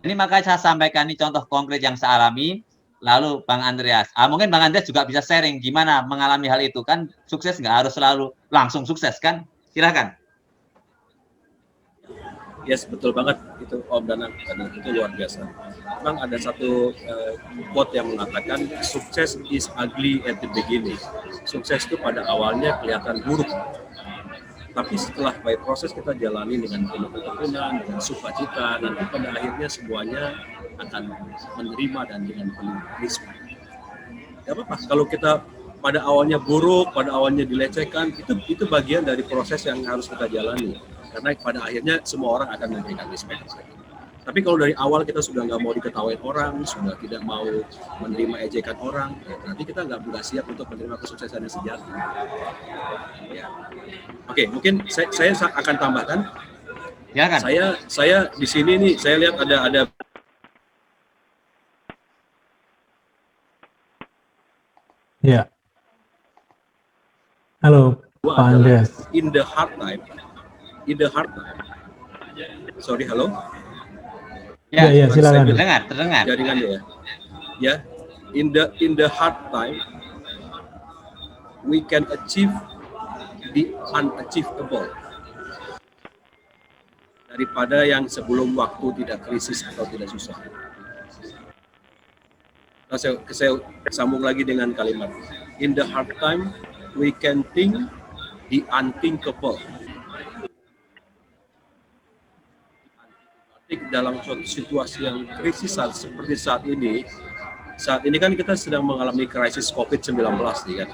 Ini makanya saya sampaikan ini contoh konkret yang saya alami. Lalu Bang Andreas, mungkin Bang Andreas juga bisa sharing gimana mengalami hal itu. Kan sukses nggak harus selalu langsung sukses kan? Silakan. Yes, betul banget itu Om Danang, itu luar biasa. Memang ada satu quote yang mengatakan sukses is ugly at the beginning. Sukses itu pada awalnya kelihatan buruk, tapi setelah by proses kita jalani dengan penuh ketekunan, dengan sukacita, dan pada akhirnya semuanya akan menerima dan dengan penuh optimisme. Gak apa-apa kalau kita pada awalnya buruk, pada awalnya dilecehkan, itu bagian dari proses yang harus kita jalani. Karena pada akhirnya semua orang akan memberikan respect. Tapi kalau dari awal kita sudah nggak mau diketawain orang, sudah tidak mau menerima ejekan orang, ya berarti kita nggak siap untuk menerima kesuksesan yang sejati. Ya. Oke, mungkin saya akan tambahkan. Ya kan? Saya di sini nih, saya lihat ada. Ya. Halo, Pak Andreas. In the hard time. Sorry, halo. Ya, silakan. Terdengar. Jaringan ya. Ya, in the hard time, we can achieve the unachievable. Daripada yang sebelum waktu tidak krisis atau tidak susah. Nah, saya sambung lagi dengan kalimat. In the hard time, we can think the unthinkable. Dalam suatu situasi yang krisis seperti saat ini kan kita sedang mengalami krisis COVID-19 nih kan.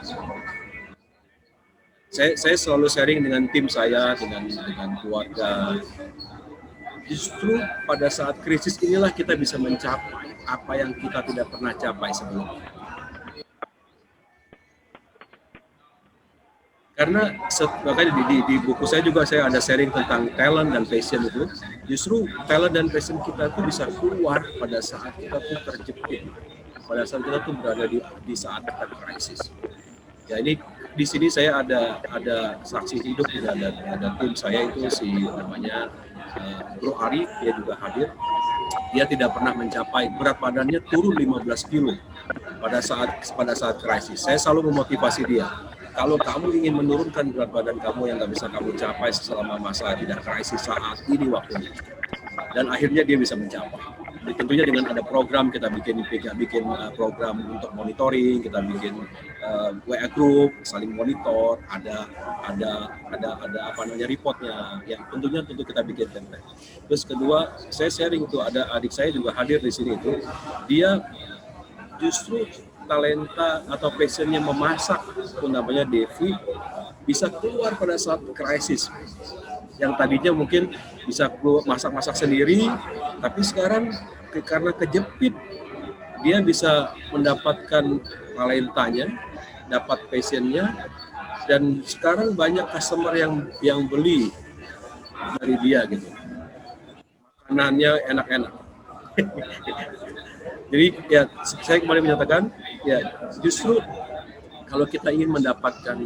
Saya selalu sharing dengan tim saya, dengan keluarga. Justru pada saat krisis inilah kita bisa mencapai apa yang kita tidak pernah capai sebelumnya. Karena makanya di buku saya juga saya ada sharing tentang talent dan passion itu. Justru talent dan passion kita itu bisa keluar pada saat kita tuh terjepit, pada saat kita tuh berada di saat kita krisis. Ya ini di sini saya ada saksi hidup, ada tim saya itu si namanya Bro Ari, dia juga hadir. Dia tidak pernah mencapai berat badannya turun 15 kilo pada saat krisis. Saya selalu memotivasi dia. Kalau kamu ingin menurunkan berat badan kamu yang nggak bisa kamu capai selama masa tidak krisis saat ini waktunya. Dan akhirnya dia bisa mencapai. Jadi, tentunya dengan ada program, kita bikin program untuk monitoring, kita bikin WA group, saling monitor, ada apa namanya reportnya, yang tentunya kita bikin template. Terus kedua, saya sharing itu ada adik saya juga hadir di sini itu, dia justru talenta atau passionnya memasak, itu namanya Devi, bisa keluar pada saat krisis. Yang tadinya mungkin bisa masak-masak sendiri, tapi sekarang karena kejepit, dia bisa mendapatkan talentanya, dapat passionnya, dan sekarang banyak customer yang beli dari dia gitu. Makanannya enak-enak. Jadi ya saya kembali menyatakan ya justru kalau kita ingin mendapatkan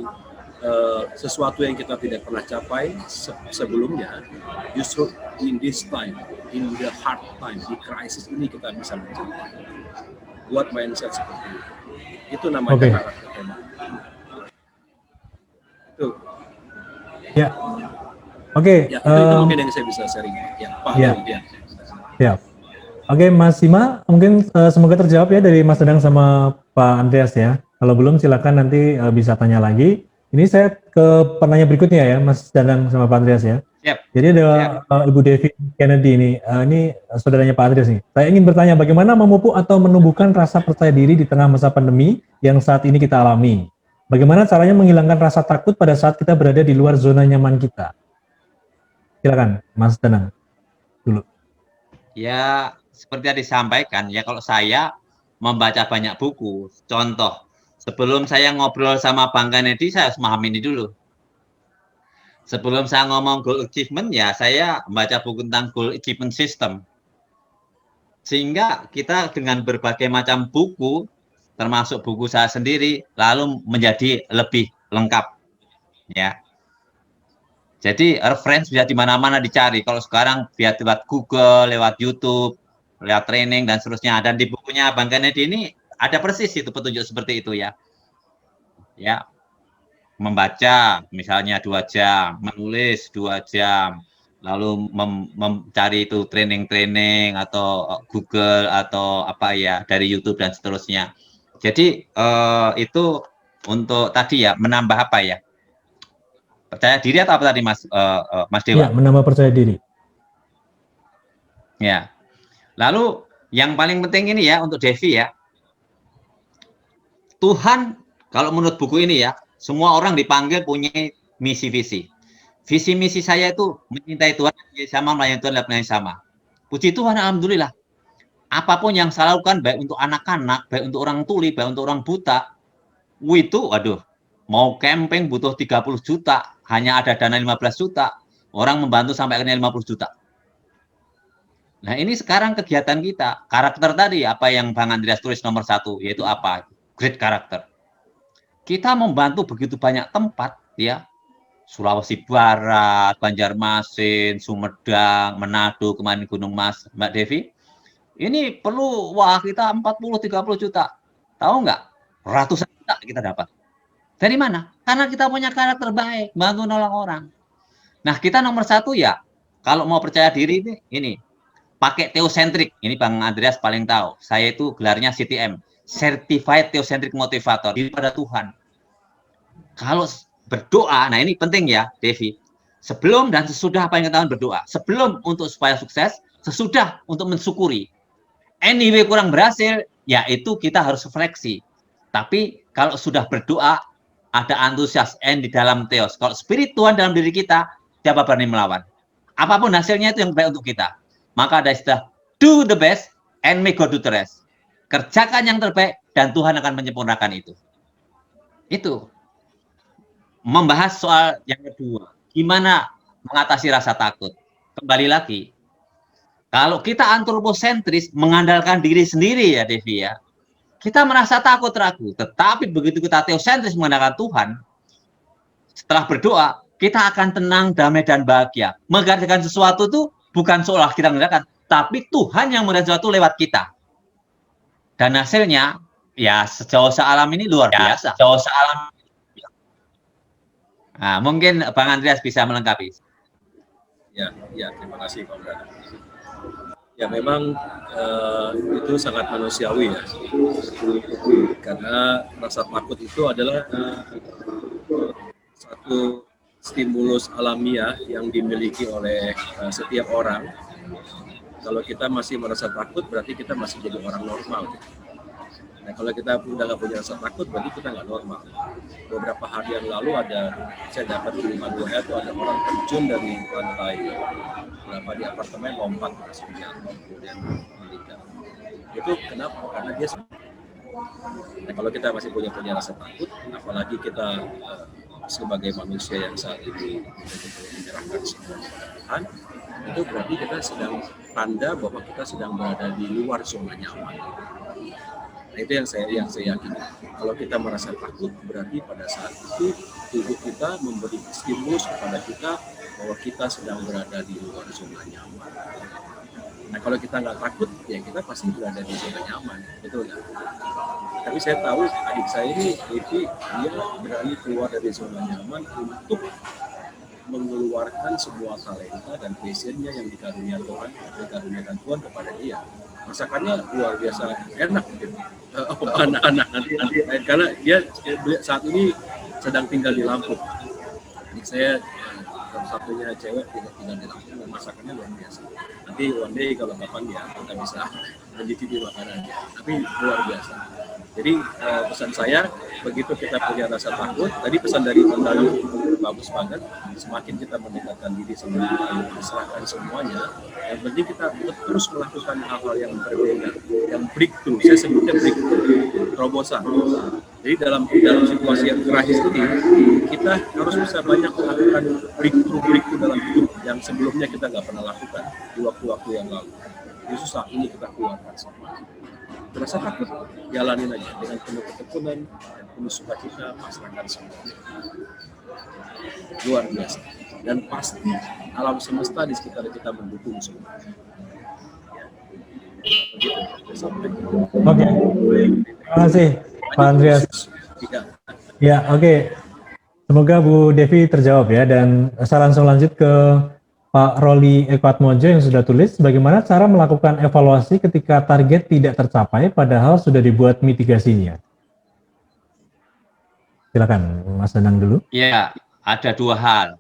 sesuatu yang kita tidak pernah capai sebelumnya, justru in this time, in the hard time, di krisis ini kita bisa mencapai. Buat mindset seperti itu. Itu namanya karakter hebat. Itu. Ya. Oke. Ya, itu mungkin yang saya bisa sharing. Ya, Pak. Ya. Oke, Mas Sima, mungkin semoga terjawab ya dari Mas Danang sama Pak Andreas ya. Kalau belum silakan nanti bisa tanya lagi. Ini saya ke penanya berikutnya ya, Mas Danang sama Pak Andreas ya. Yep. Jadi ada Ibu Devi Kennedy ini saudaranya Pak Andreas nih. Saya ingin bertanya bagaimana memupuk atau menumbuhkan rasa percaya diri di tengah masa pandemi yang saat ini kita alami. Bagaimana caranya menghilangkan rasa takut pada saat kita berada di luar zona nyaman kita? Silakan, Mas Danang dulu. Ya, seperti yang disampaikan, ya kalau saya membaca banyak buku, contoh, sebelum saya ngobrol sama Bang Kennedy, saya harus memahami ini dulu. Sebelum saya ngomong goal achievement, ya saya membaca buku tentang goal achievement system. Sehingga kita dengan berbagai macam buku, termasuk buku saya sendiri, lalu menjadi lebih lengkap. Ya. Jadi reference bisa di mana-mana dicari. Kalau sekarang biar lewat Google, lewat YouTube, lewat training dan seterusnya. Dan di bukunya Bang Kennedy ini ada persis itu petunjuk seperti itu ya. Ya, membaca misalnya 2 jam, menulis 2 jam, lalu mencari itu training-training atau Google atau apa ya dari YouTube dan seterusnya. Jadi itu untuk tadi ya menambah apa ya? Percaya diri atau apa tadi Mas Mas Dewa? Ya, menambah percaya diri. Ya. Lalu yang paling penting ini ya untuk Devi ya. Tuhan kalau menurut buku ini ya, semua orang dipanggil punya misi visi. Visi misi saya itu mencintai Tuhan sama, melayani Tuhan dan melayani sama. Puji Tuhan, alhamdulillah. Apapun yang saya lakukan, baik untuk anak-anak, baik untuk orang tuli, baik untuk orang buta, itu, aduh, mau camping butuh 30 juta, hanya ada dana 15 juta, orang membantu sampai akhirnya 50 juta. Nah ini sekarang kegiatan kita, karakter tadi, apa yang Bang Andreas tulis nomor 1, yaitu apa? Great karakter. Kita membantu begitu banyak tempat, ya, Sulawesi Barat, Banjarmasin, Sumedang, Manado, kemarin Gunung Mas, Mbak Devi. Ini perlu, wah kita 40-30 juta. Tahu nggak? Ratusan juta kita dapat. Dari mana? Karena kita punya karakter baik, bantu nolong orang. Nah kita nomor 1 ya, kalau mau percaya diri ini pakai teosentrik. Ini Bang Andreas paling tahu. Saya itu gelarnya CTM, Certified Theocentric Motivator, diri pada Tuhan. Kalau berdoa, nah ini penting ya, Devi. Sebelum dan sesudah apa yang kita berdoa. Sebelum untuk supaya sukses, sesudah untuk mensyukuri. Anyway kurang berhasil, ya itu kita harus refleksi. Tapi kalau sudah berdoa, ada antusias di dalam teos. Kalau spirit Tuhan dalam diri kita, siapa berani melawan? Apapun hasilnya itu yang baik untuk kita. Maka ada istilah, do the best and make God do the rest. Kerjakan yang terbaik dan Tuhan akan menyempurnakan itu. Itu. Membahas soal yang kedua, gimana mengatasi rasa takut. Kembali lagi, kalau kita antroposentris, mengandalkan diri sendiri ya Devi ya, kita merasa takut ragu. Tetapi begitu kita teosentris mengandalkan Tuhan, setelah berdoa, kita akan tenang, damai, dan bahagia. Mengerjakan sesuatu itu bukan seolah kita mengerjakan, tapi Tuhan yang mengerjakan sesuatu lewat kita. Dan hasilnya, ya sejauh sealam ini luar biasa. Sejauh sealam. Nah, mungkin Bang Andreas bisa melengkapi. Ya, terima kasih Pak Brana. Ya memang itu sangat manusiawi ya, karena rasa takut itu adalah satu stimulus alamiah yang dimiliki oleh setiap orang. Kalau kita masih merasa takut, berarti kita masih jadi orang normal. Nah, kalau kita udah nggak punya rasa takut, berarti kita nggak normal. Beberapa hari yang lalu saya dapat kiriman WA itu ada orang terjun dari lantai berapa di apartemen, lompat kemudian meninggal. Itu kenapa? Karena dia. Nah, kalau kita masih punya rasa takut, apalagi kita sebagai manusia yang saat ini menyerahkan semua kepada Tuhan, itu berarti kita sedang tanda bahwa kita sedang berada di luar zona nyaman. Nah, itu yang saya yakini. Kalau kita merasa takut, berarti pada saat itu tubuh kita memberi stimulus kepada kita bahwa kita sedang berada di luar zona nyaman. Nah, kalau kita nggak takut, ya kita pasti berada di zona nyaman, betul nggak? Tapi saya tahu adik saya ini, Devi, dia berani keluar dari zona nyaman untuk mengeluarkan semua talenta dan passionnya yang dikaruniakan Tuhan kepada dia. Masakannya luar biasa enak gitu. Anak-anak nanti karena dia saat ini sedang tinggal di Lampung. Adik saya satunya cewek tinggal di Lampung, masakannya luar biasa. Nanti one day kalau kapan ya kita bisa mencicipi makanannya. Tapi luar biasa. Jadi pesan saya, begitu kita punya rasa takut, tadi pesan dari Pak bagus banget. Semakin kita mendekatkan diri sama Tuhan, serahkan semuanya. Yang penting kita terus melakukan hal-hal yang berbeda, yang breakthrough. Saya sebutnya breakthrough, terobosan. Jadi dalam situasi yang krisis ini, kita harus bisa banyak melakukan breakthrough dalam hidup yang sebelumnya kita nggak pernah lakukan di waktu-waktu yang lalu. Justru saat ini kita keluarkan semua. Terasa takut, jalanin aja dengan penuh ketekunan dan penuh sukacita, pasrahkan semua. Luar biasa. Dan pasti alam semesta di sekitar kita mendukung semua. Begitu. Oke, terima kasih Pak Andreas. Ya, oke. Semoga Bu Devi terjawab ya. Dan saya langsung lanjut ke Pak Roli Ekatmojo yang sudah tulis, bagaimana cara melakukan evaluasi ketika target tidak tercapai padahal sudah dibuat mitigasinya. Silakan Mas Danang dulu. Ya, ada dua hal.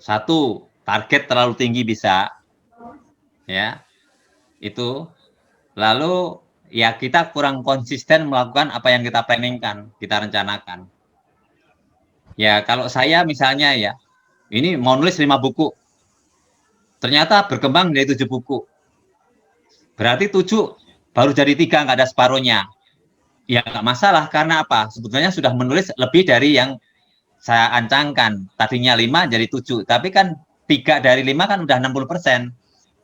Satu, target terlalu tinggi bisa, ya, itu. Lalu ya kita kurang konsisten melakukan apa yang kita planningkan, kita rencanakan. Ya, kalau saya misalnya ya, ini mau nulis 5 buku, ternyata berkembang menjadi 7 buku. Berarti 7 baru jadi 3, nggak ada separuhnya. Ya nggak masalah, karena apa? Sebetulnya sudah menulis lebih dari yang saya ancangkan. Tadinya 5 jadi 7, tapi kan 3 dari 5 kan udah 60%.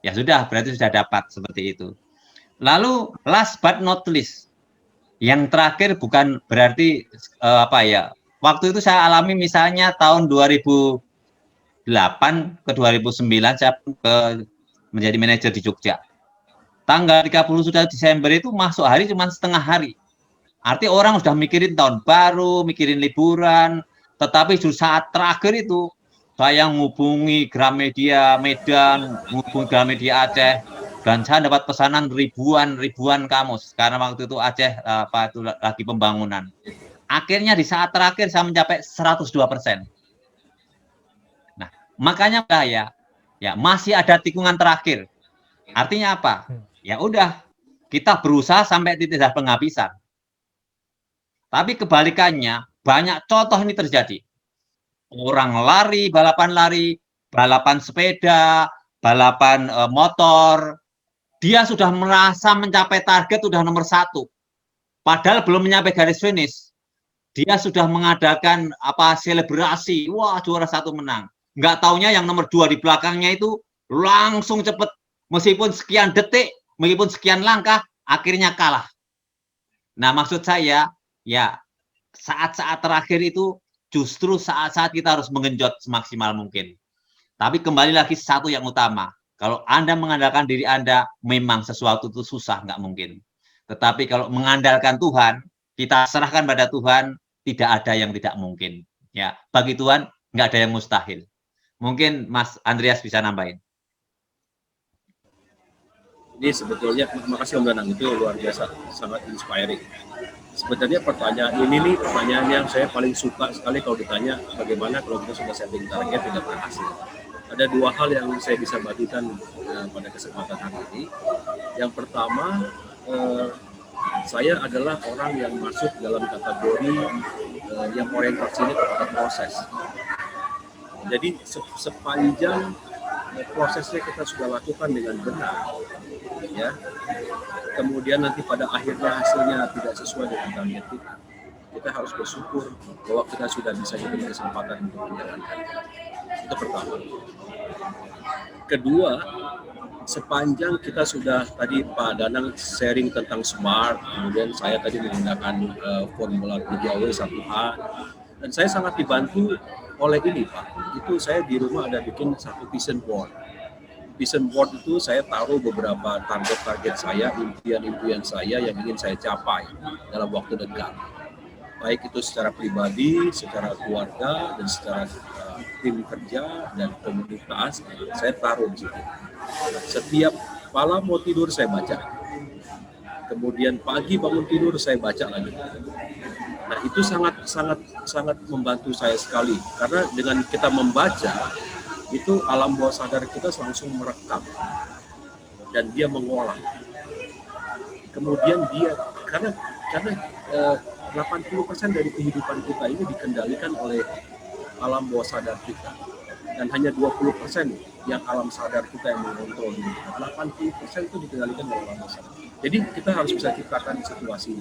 Ya sudah, berarti sudah dapat seperti itu. Lalu last but not least, yang terakhir bukan berarti waktu itu saya alami misalnya tahun 2008 ke 2009 saya menjadi manajer di Jogja. Tanggal 30 sudah Desember itu masuk hari cuma setengah hari. Artinya orang sudah mikirin tahun baru, mikirin liburan, tetapi justru saat terakhir itu saya menghubungi Gramedia Medan, menghubungi Gramedia Aceh, dan saya dapat pesanan ribuan kamus karena waktu itu Aceh lagi pembangunan. Akhirnya di saat terakhir saya mencapai 102%. Nah, makanya ya masih ada tikungan terakhir. Artinya apa? Ya udah, kita berusaha sampai titik penghabisan. Tapi kebalikannya, banyak contoh ini terjadi. Orang balapan sepeda, balapan motor, dia sudah merasa mencapai target, sudah nomor 1. Padahal belum mencapai garis finish. Dia sudah mengadakan selebrasi, wah juara 1 menang. Nggak taunya yang nomor 2 di belakangnya itu langsung cepat, meskipun sekian detik, meskipun sekian langkah, akhirnya kalah. Nah, maksud saya, ya saat-saat terakhir itu justru saat-saat kita harus mengenjot semaksimal mungkin. Tapi kembali lagi satu yang utama, kalau Anda mengandalkan diri Anda, memang sesuatu itu susah, nggak mungkin. Tetapi kalau mengandalkan Tuhan, kita serahkan pada Tuhan, tidak ada yang tidak mungkin. Ya, bagi Tuhan nggak ada yang mustahil. Mungkin Mas Andreas bisa nambahin. Ini sebetulnya, terima kasih Om Danang, itu luar biasa, sangat inspiring. Sebenarnya pertanyaan ini nih pertanyaan yang saya paling suka sekali kalau ditanya bagaimana kalau kita sudah setting target tidak berhasil. Ada 2 hal yang saya bisa bagikan pada kesempatan hari ini. Yang pertama, saya adalah orang yang masuk dalam kategori yang orientasinya kepada proses. Jadi sepanjang prosesnya kita sudah lakukan dengan benar, ya, kemudian nanti pada akhirnya hasilnya tidak sesuai dengan target kita harus bersyukur bahwa kita sudah bisa diberi kesempatan untuk menjalankan. Itu pertama. Kedua, sepanjang kita sudah tadi Pak Danang sharing tentang SMART, kemudian saya tadi menggunakan formula 3W1H, dan saya sangat dibantu oleh ini Pak. Itu saya di rumah ada bikin satu vision board. Vision board itu saya taruh beberapa target-target saya, impian-impian saya yang ingin saya capai dalam waktu dekat. Baik itu secara pribadi, secara keluarga, dan secara tim kerja dan komunitas, saya taruh di situ. Setiap malam mau tidur saya baca. Kemudian pagi bangun tidur saya baca lagi. Nah, itu sangat membantu saya sekali karena dengan kita membaca itu alam bawah sadar kita langsung merekam dan dia mengolah. Kemudian dia karena 80% dari kehidupan kita ini dikendalikan oleh alam bawah sadar kita. Dan hanya 20% yang alam sadar kita yang mengontrol ini. 80% itu dikendalikan oleh alam bawah sadar. Jadi kita harus bisa ciptakan situasi.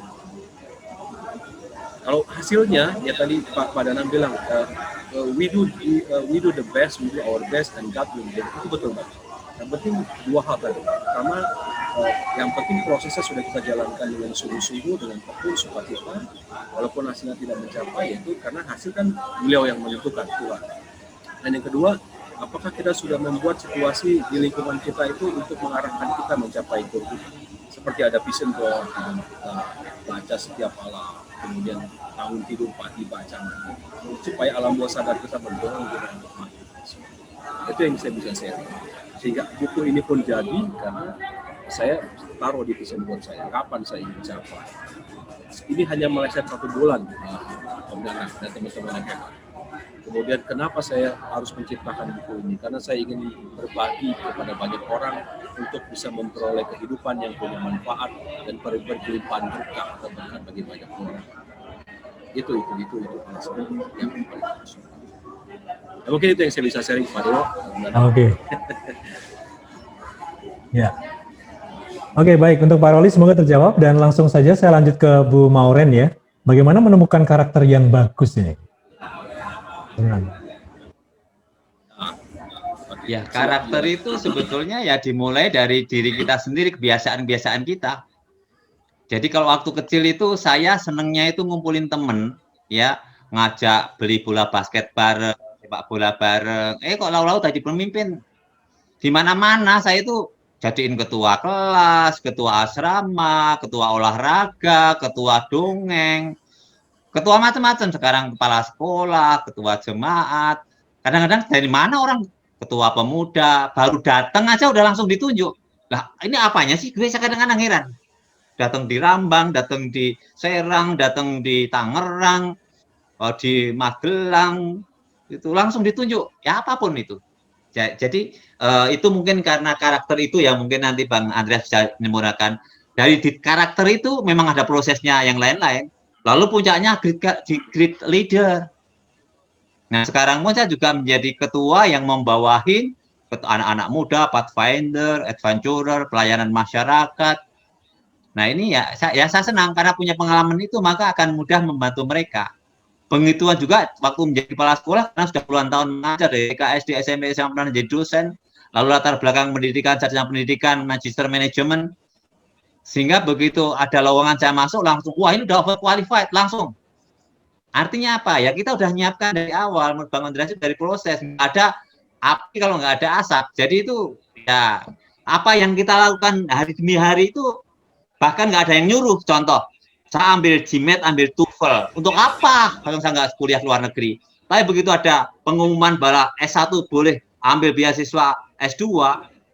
Kalau hasilnya, ya tadi Pak Danang bilang, we do the best, we do our best, and God will do. Itu betul Pak. Yang penting dua hal tadi. Pertama, yang penting prosesnya sudah kita jalankan dengan sungguh-sungguh, dengan tekun, sukacita. Walaupun hasilnya tidak mencapai, yaitu karena hasil kan beliau yang menentukan, Tuhan. Dan yang kedua, apakah kita sudah membuat situasi di lingkungan kita itu untuk mengarahkan kita mencapai goal kita? Seperti ada vision board, kita baca setiap malam, kemudian bangun tidur pagi baca, supaya alam bawah sadar kita mendorong kita untuk maju. Itu yang saya bisa share. Sehingga buku ini pun jadi karena saya taruh di vision board saya, kapan saya ingin capai. Ini hanya meleset 1 bulan, Om Danang dan teman-teman yang hebat. Kemudian kenapa saya harus menciptakan buku ini? Karena saya ingin berbagi kepada banyak orang untuk bisa memperoleh kehidupan yang punya manfaat dan berkelimpahan berkah atau berkat bagi banyak orang. Itu yang paling penting. Nah, mungkin itu yang saya bisa sharing Pak Dewo. Oke. Ya. Oke, baik. Untuk Pak Roli semoga terjawab dan langsung saja saya lanjut ke Bu Mauren ya. Bagaimana menemukan karakter yang bagus ini? Ya, karakter itu sebetulnya ya dimulai dari diri kita sendiri, kebiasaan-kebiasaan kita. Jadi kalau waktu kecil itu saya senengnya itu ngumpulin temen, ya, ngajak beli bola basket bareng, sepak bola bareng. Kok lau-lau tadi pemimpin. Di mana-mana saya itu jadiin ketua kelas, ketua asrama, ketua olahraga, ketua dongeng. Ketua macam-macam sekarang, kepala sekolah, ketua jemaat. Kadang-kadang dari mana orang ketua pemuda baru datang aja udah langsung ditunjuk. Lah ini apanya sih? Gue kadang-kadang heran. Datang di Rambang, datang di Serang, datang di Tangerang, di Magelang, itu langsung ditunjuk. Ya apapun itu. Jadi itu mungkin karena karakter itu ya mungkin nanti Bang Andreas bisa menyempurnakan. Dari karakter itu memang ada prosesnya yang lain-lain. Lalu puncaknya great leader. Nah sekarang pun saya juga menjadi ketua yang membawahi anak-anak muda, pathfinder, adventurer, pelayanan masyarakat. Nah ini ya saya senang karena punya pengalaman itu maka akan mudah membantu mereka. Pengituan juga waktu menjadi kepala sekolah karena sudah puluhan tahun mengajar dari TK, SD, SMP, SMA pernah menjadi dosen. Lalu latar belakang pendidikan, sarjana pendidikan, magister manajemen. Sehingga begitu ada lowongan saya masuk langsung, wah ini udah overqualified langsung. Artinya apa? Ya kita udah nyiapkan dari awal, Bang Andreas dari proses. Nggak ada api kalau nggak ada asap. Jadi itu ya apa yang kita lakukan hari demi hari itu bahkan nggak ada yang nyuruh. Contoh, saya ambil GMAT, ambil TOEFL. Untuk apa? Kalau saya nggak kuliah luar negeri. Tapi begitu ada pengumuman bahwa S1 boleh ambil beasiswa S2,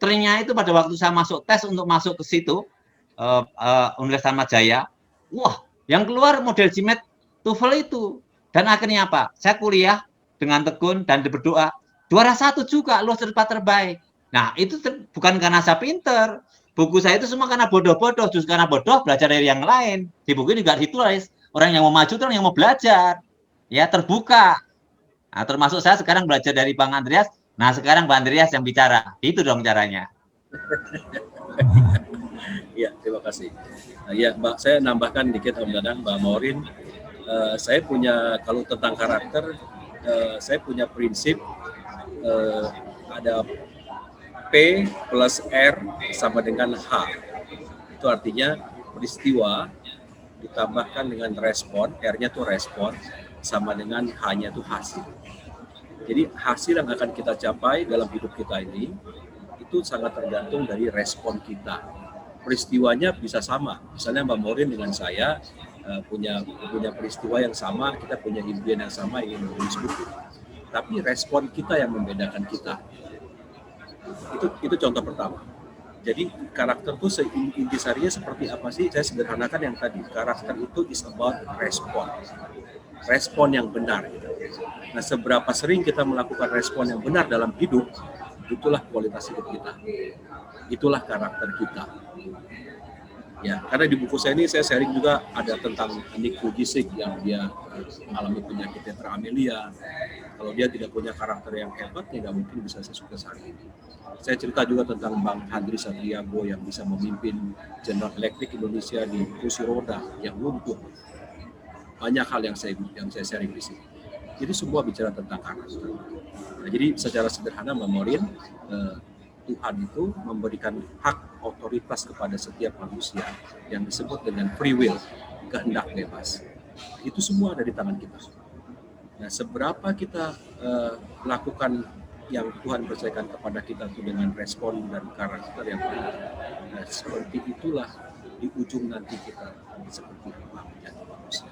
ternyata itu pada waktu saya masuk tes untuk masuk ke situ, Universitas Majaya, wah, yang keluar model GMAT TOEFL itu. Dan akhirnya apa? Saya kuliah dengan tekun dan berdoa, juara 1 juga, lulus terbaik. Nah, itu bukan karena saya pinter. Buku saya itu semua karena bodoh-bodoh, justru karena bodoh belajar dari yang lain. Di buku ini juga ditulis, orang yang mau maju itu orang yang mau belajar. Ya, terbuka. Nah, termasuk saya sekarang belajar dari Bang Andreas. Nah, sekarang Bang Andreas yang bicara. Itu dong caranya. Ya, terima kasih. Ya, Mbak, saya nambahkan dikit Om Danang, Mbak Maurin. Saya punya, kalau tentang karakter, saya punya prinsip ada P plus R sama dengan H. Itu artinya peristiwa ditambahkan dengan respon, R-nya tuh respon, sama dengan H-nya tuh hasil. Jadi hasil yang akan kita capai dalam hidup kita ini, itu sangat tergantung dari respon kita. Peristiwanya bisa sama. Misalnya Mbak Maurin dengan saya punya peristiwa yang sama, kita punya impian yang sama, ingin menulis buku. Tapi respon kita yang membedakan kita. Itu contoh pertama. Jadi karakter itu intisarinya seperti apa sih? Saya sederhanakan yang tadi. Karakter itu is about respon. Respon yang benar. Nah, seberapa sering kita melakukan respon yang benar dalam hidup, itulah kualitas hidup kita. Itulah karakter kita. Ya, karena di buku saya ini saya sharing juga ada tentang Nick Vujicic yang dia mengalami penyakit tetra amelia. Kalau dia tidak punya karakter yang hebat, ya nggak mungkin bisa sesukses hari ini. Saya cerita juga tentang Bang Handri Satriago yang bisa memimpin General Electric Indonesia di kursi roda yang lumpuh. Banyak hal yang saya sharing di sini. Jadi semua bicara tentang karakter. Nah, jadi secara sederhana Mbak Morin, Tuhan itu memberikan hak otoritas kepada setiap manusia yang disebut dengan free will, kehendak bebas. Itu semua ada di tangan kita. Nah, seberapa kita lakukan yang Tuhan percayakan kepada kita itu dengan respon dan karakter yang baik. Nah, seperti itulah di ujung nanti kita seperti apa menjadi manusia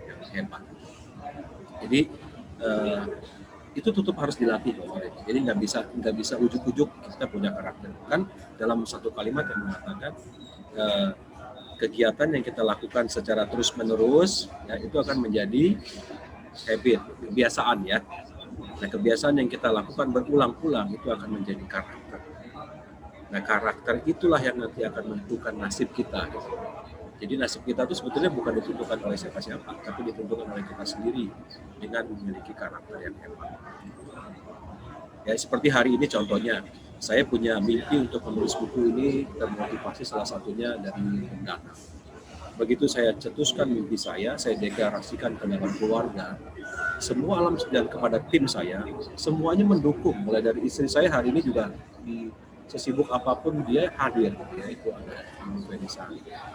yang hebat. Jadi itu tutup harus dilatih, jadi nggak bisa ujuk-ujuk kita punya karakter. Kan dalam satu kalimat yang mengatakan kegiatan yang kita lakukan secara terus-menerus ya itu akan menjadi habit, kebiasaan ya. Nah, kebiasaan yang kita lakukan berulang-ulang itu akan menjadi karakter. Nah, karakter itulah yang nanti akan menentukan nasib kita. Jadi nasib kita itu sebetulnya bukan ditentukan oleh siapa-siapa, tapi ditentukan oleh kita sendiri dengan memiliki karakter yang hebat. Ya, seperti hari ini contohnya, saya punya mimpi untuk menulis buku ini termotivasi salah satunya dari Om Danang. Begitu saya cetuskan mimpi saya deklarasikan ke dalam keluarga, semua alam dan kepada tim saya, semuanya mendukung. Mulai dari istri saya hari ini juga sesibuk apapun dia hadir, ya, itu ada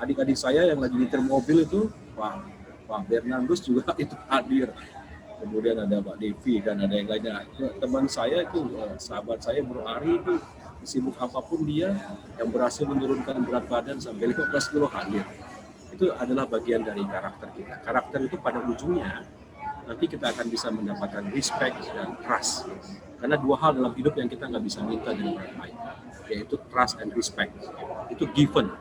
adik-adik saya yang lagi nyetir mobil itu, Pak Bernardus juga itu hadir. Kemudian ada Pak Devi dan ada yang lainnya. Teman saya itu, sahabat saya Bro Ari itu sibuk apapun dia yang berhasil menurunkan berat badan sampai 15 kilo hadir. Itu adalah bagian dari karakter kita. Karakter itu pada ujungnya nanti kita akan bisa mendapatkan respect dan trust. Karena dua hal dalam hidup yang kita nggak bisa minta dari orang lain, yaitu trust and respect. Itu given.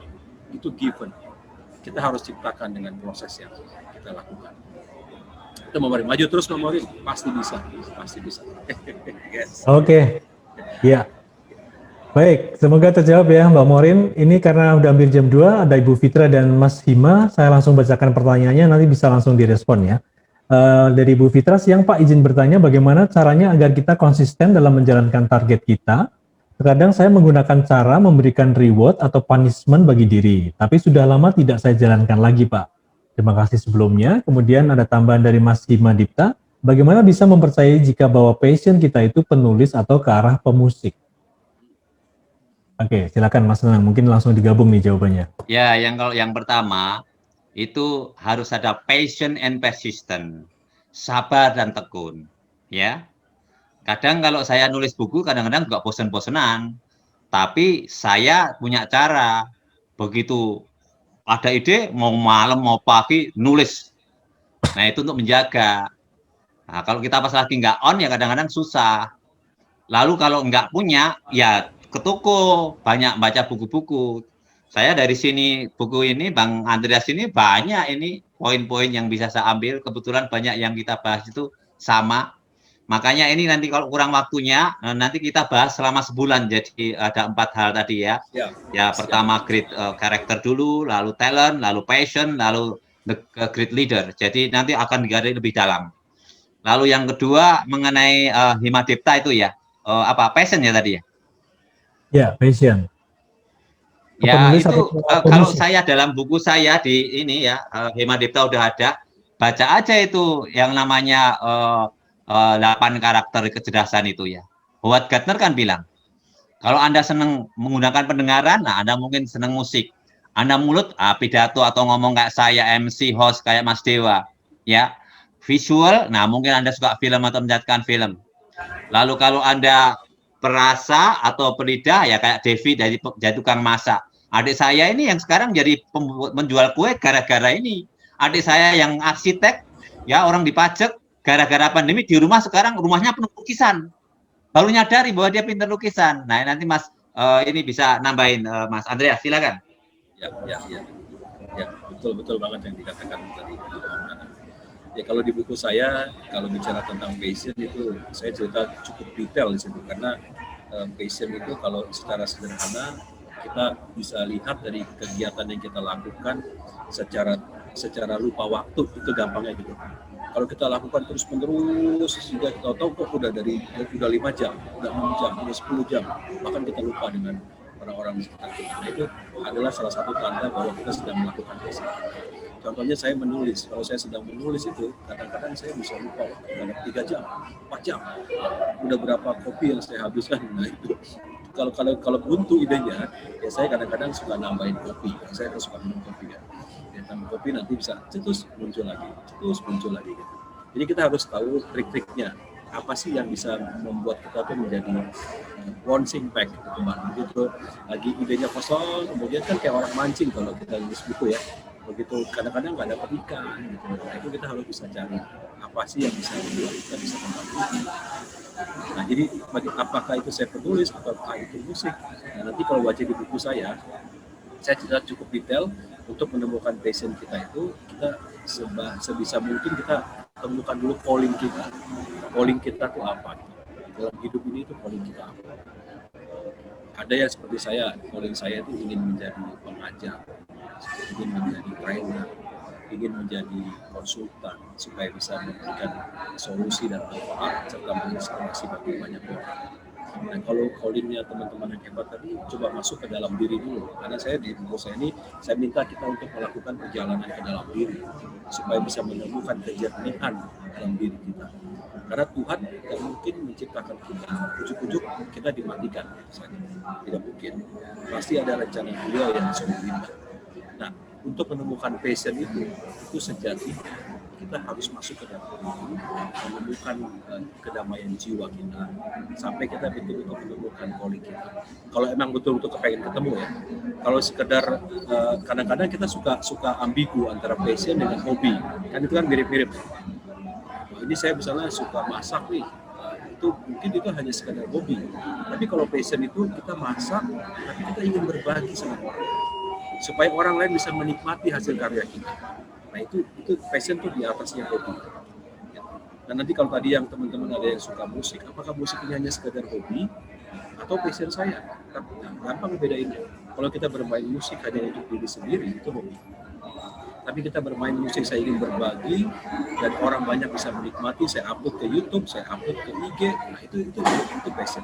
Kita harus ciptakan dengan proses yang kita lakukan. Itu maju terus Morin, pasti bisa. Yes. Oke, ya. Baik, semoga terjawab ya Mbak Morin. Ini karena udah hampir jam 2, ada Ibu Fitra dan Mas Hima. Saya langsung bacakan pertanyaannya, nanti bisa langsung direspon ya. Dari Ibu Fitra, siang Pak, izin bertanya bagaimana caranya agar kita konsisten dalam menjalankan target kita. Terkadang saya menggunakan cara memberikan reward atau punishment bagi diri, tapi sudah lama tidak saya jalankan lagi Pak. Terima kasih sebelumnya. Kemudian ada tambahan dari Mas Hima Dipta, bagaimana bisa mempercayai jika bahwa passion kita itu penulis atau ke arah pemusik? Oke, silakan Mas Nenang, mungkin langsung digabung nih jawabannya. Ya, kalau yang pertama, itu harus ada passion and persistent, sabar dan tekun, ya. Kadang kalau saya nulis buku, kadang-kadang juga bosen-bosenan, tapi saya punya cara. Begitu ada ide, mau malam mau pagi nulis. Nah, itu untuk menjaga. Nah, kalau kita pas lagi nggak on, ya kadang-kadang susah. Lalu kalau nggak punya, ya ke toko, banyak baca buku-buku. Saya dari sini, buku ini, Bang Andreas ini banyak ini poin-poin yang bisa saya ambil. Kebetulan banyak yang kita bahas itu sama. Makanya ini nanti kalau kurang waktunya, nanti kita bahas selama sebulan. Jadi ada 4 hal tadi ya. Ya, pertama great karakter dulu, lalu talent, lalu passion, lalu great leader. Jadi nanti akan digali lebih dalam. Lalu yang kedua mengenai Hima Dipta itu ya, passion ya tadi ya? Ya, passion. Ya, itu kalau saya dalam buku saya di ini ya, Hima Dipta udah ada, baca aja itu yang namanya 8 karakter kecerdasan itu ya. Howard Gardner kan bilang, kalau Anda senang menggunakan pendengaran, nah Anda mungkin senang musik. Anda mulut, pidato atau ngomong kayak saya, MC, host kayak Mas Dewa. Ya, visual, nah mungkin Anda suka film atau menjadikan film. Lalu kalau Anda perasa atau pelidah, ya kayak Devi dari tukang masak. Adik saya ini yang sekarang jadi menjual kue gara-gara ini. Adik saya yang arsitek, ya orang dipajak, gara-gara pandemi di rumah sekarang rumahnya penuh lukisan. Baru nyadari bahwa dia pintar lukisan. Nah nanti Mas ini bisa nambahin Mas Andreas, silakan. Ya, betul banget yang dikatakan tadi. Ya kalau di buku saya, kalau bicara tentang passion itu saya cerita cukup detail di situ karena passion itu kalau secara sederhana kita bisa lihat dari kegiatan yang kita lakukan secara lupa waktu, itu gampangnya gitu. Kalau kita lakukan terus menerus sehingga kita tahu kok udah 5 jam, udah 6 jam, udah 10 jam, bahkan kita lupa dengan orang-orang di sekitar kita. Nah, itu adalah salah satu tanda bahwa kita sedang melakukan passion. Contohnya saya menulis, kalau saya sedang menulis itu kadang-kadang saya bisa lupa dalam 3 jam, 4 jam, udah berapa kopi yang saya habiskan. Nah itu kalau buntu idenya, ya saya kadang-kadang suka nambahin kopi, saya suka minum kopi ya. Tambah kopi nanti bisa terus muncul lagi gitu. Jadi kita harus tahu trik-triknya, apa sih yang bisa membuat kita tuh menjadi bouncing back gitu teman. Begitu lagi idenya kosong, kemudian kan kayak orang mancing kalau kita nulis buku ya. Begitu kadang-kadang nggak dapat ikan gitu. Nah itu kita harus bisa cari apa sih yang bisa membuat kita bisa kembali. Nah jadi apakah itu saya penulis atau itu musik. Nah, nanti kalau baca di buku saya tidak cukup detail untuk menemukan passion kita itu, kita sebisa mungkin kita temukan dulu calling kita. Calling kita itu apa? Dalam hidup ini itu calling kita apa? Ada yang seperti saya, calling saya itu ingin menjadi pengajar, ingin menjadi trainer, ingin menjadi konsultan supaya bisa memberikan solusi dan manfaat serta menginspirasi bagi banyak orang. Nah kalau callingnya teman-teman yang hebat tadi, coba masuk ke dalam diri dulu. Karena saya di buku saya ini, saya minta kita untuk melakukan perjalanan ke dalam diri supaya bisa menemukan kejernihan dalam diri kita. Karena Tuhan tidak mungkin menciptakan kita, ujuk-ujuk kita dimatikan. Tidak mungkin. Pasti ada rencana Beliau yang sudah indah. Nah, untuk menemukan passion itu sejati kita harus masuk ke dalam diri, menemukan kedamaian jiwa kita, sampai kita betul-betul menemukan calling kita. Kalau emang betul-betul kepengen ketemu ya. Kalau sekedar kadang-kadang kita suka ambigu antara passion dengan hobi, kan itu kan mirip-mirip. Nah, ini saya misalnya suka masak nih, itu mungkin itu hanya sekedar hobi. Tapi kalau passion itu kita masak, tapi kita ingin berbagi sama orang, supaya orang lain bisa menikmati hasil karya kita. Nah itu passion tuh di atasnya hobi. Dan nanti kalau tadi yang teman-teman ada yang suka musik, apakah musik ini hanya sekedar hobi atau passion saya? Gampang bedainnya. Kalau kita bermain musik hanya untuk diri sendiri, itu hobi. Tapi kita bermain musik, saya ingin berbagi dan orang banyak bisa menikmati. Saya upload ke YouTube, saya upload ke IG. Nah itu passion.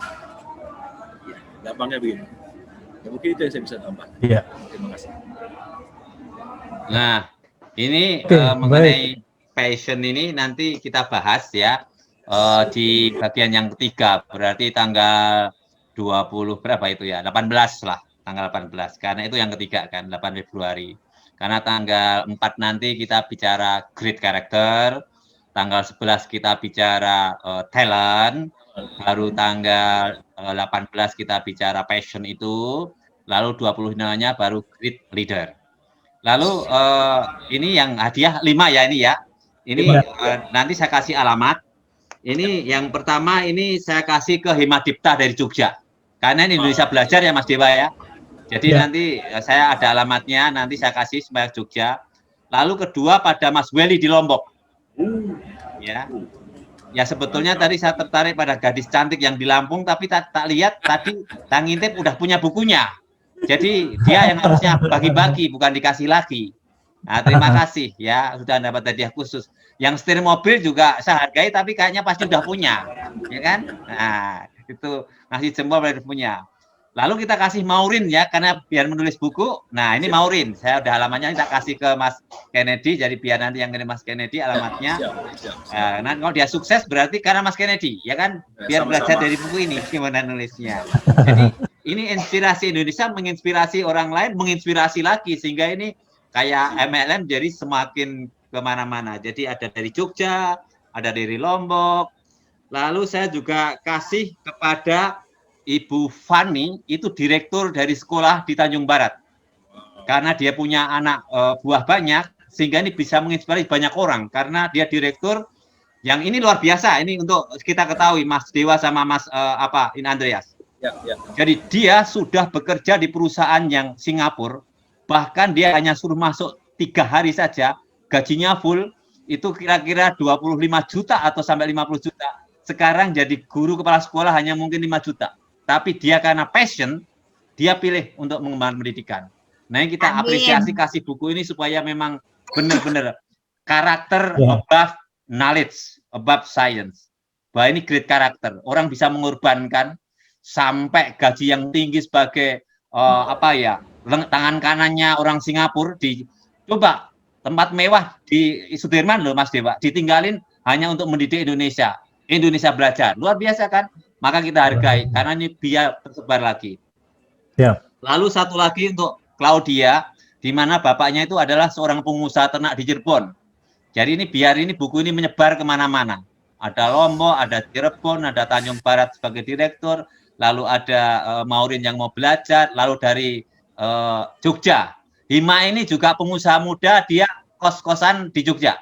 Ya, gampangnya begini. Ya, mungkin itu yang saya bisa tambah. Iya. Terima kasih. Nah, ini Oke, mengenai passion ini nanti kita bahas ya di bagian yang ketiga, berarti tanggal 20 berapa itu ya? 18 lah, tanggal 18. Karena itu yang ketiga kan, 8 Februari. Karena tanggal 4 nanti kita bicara great character, tanggal 11 kita bicara talent, baru tanggal 18 kita bicara passion itu, lalu 29-nya baru great leader. Lalu ini yang hadiah 5 ya ini ya. Ini nanti saya kasih alamat. Ini yang pertama ini saya kasih ke Himadipta dari Jogja. Karena ini Indonesia Belajar ya Mas Dewa ya. Jadi nanti saya ada alamatnya, nanti saya kasih supaya Jogja. Lalu kedua pada Mas Welly di Lombok. Ya. Ya sebetulnya tadi saya tertarik pada gadis cantik yang di Lampung, tapi tak lihat tadi Kang Intip udah punya bukunya. Jadi dia yang harusnya bagi-bagi, bukan dikasih lagi. Nah, terima kasih ya, sudah dapat hadiah khusus. Yang setir mobil juga saya hargai, tapi kayaknya pasti udah punya, ya kan? Nah, itu ngasih jempol udah punya. Lalu kita kasih Maureen ya, karena biar menulis buku. Nah, ini Maureen, saya udah alamatnya kita kasih ke Mas Kennedy, jadi biar nanti yang kirim Mas Kennedy alamatnya. Nah, kalau dia sukses berarti karena Mas Kennedy, ya kan? Biar belajar dari buku ini gimana nulisnya. Jadi ini inspirasi Indonesia menginspirasi orang lain, menginspirasi lagi sehingga ini kayak MLM jadi semakin kemana-mana. Jadi ada dari Jogja, ada dari Lombok. Lalu saya juga kasih kepada Ibu Fani, itu direktur dari sekolah di Tanjung Barat. Karena dia punya anak buah banyak, sehingga ini bisa menginspirasi banyak orang. Karena dia direktur yang ini luar biasa. Ini untuk kita ketahui Mas Dewa sama Mas Andreas. Ya. Jadi dia sudah bekerja di perusahaan yang Singapura, bahkan dia hanya suruh masuk 3 hari saja, gajinya full, itu kira-kira 25 juta atau sampai 50 juta. Sekarang jadi guru kepala sekolah hanya mungkin 5 juta. Tapi dia karena passion, dia pilih untuk mengembangkan pendidikan. Nah, yang kita Amin. apresiasi kasih buku ini supaya memang benar-benar karakter Ya. above knowledge, above science. Bahwa ini great karakter. Orang bisa mengorbankan sampai gaji yang tinggi sebagai tangan kanannya orang Singapura coba tempat mewah di Sudirman loh Mas Dewa, ditinggalin hanya untuk mendidik Indonesia. Indonesia belajar. Luar biasa kan? Maka kita hargai karena ini biar tersebar lagi. Ya. Lalu satu lagi untuk Claudia, di mana bapaknya itu adalah seorang pengusaha ternak di Cirebon. Jadi ini biar ini buku ini menyebar kemana-mana. Ada Lombok, ada Cirebon, ada Tanjung Barat sebagai direktur, lalu ada Maureen yang mau belajar, lalu dari Jogja. Hima ini juga pengusaha muda, dia kos-kosan di Jogja.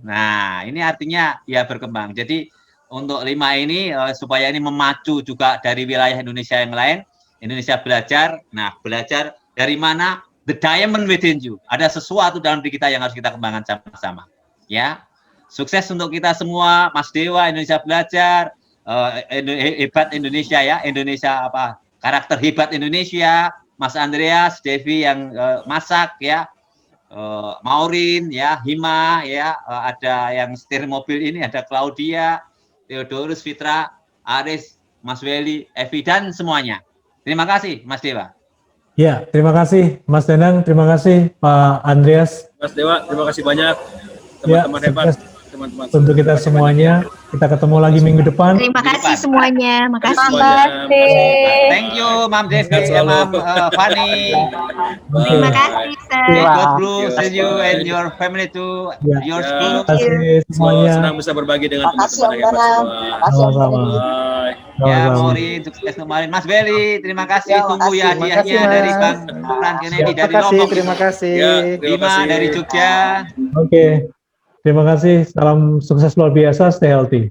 Nah, ini artinya ya berkembang. Jadi untuk 5 ini supaya ini memacu juga dari wilayah Indonesia yang lain, Indonesia belajar. Nah, belajar dari mana? The diamond within you. Ada sesuatu dalam diri kita yang harus kita kembangkan sama-sama. Ya, sukses untuk kita semua, Mas Dewa, Indonesia belajar, hebat Indonesia ya, Indonesia apa? Karakter hebat Indonesia, Mas Andreas, Devi yang masak ya. Maureen ya, Hima ya, ada yang setir mobil ini, ada Claudia, Theodorus, Fitra, Aris, Mas Weli, Evi dan semuanya. Terima kasih Mas Dewa. Ya, terima kasih Mas Danang, terima kasih Pak Andreas. Mas Dewa, terima kasih banyak Ya, teman-teman hebat, sukses teman-teman. untuk kita semuanya. Kita ketemu lagi minggu depan. Terima kasih semuanya. Makasih. Semuanya. Thank you Mam Devi, Sehat selalu. Mam Fani. Terima kasih, Sir. God bless see you and your family too. Ya. Your Ya. school. Terima kasih semuanya. Senang bisa berbagi dengan Makasih teman-teman Om hebat Danang. semua. Makasih Om Sama-sama. Danang. Bye. Ya, Sama-sama. Maureen, sukses kemarin. Mas Beli, terima kasih. Ya, Tunggu ya makasih. hadiahnya Makasih, dari Mas. Bang Fran Kennedy dari Terima kasih, Lombok. terima kasih. Ya, terima Bima kasih. dari Jogja. Oke, terima kasih. Salam sukses luar biasa. Stay healthy.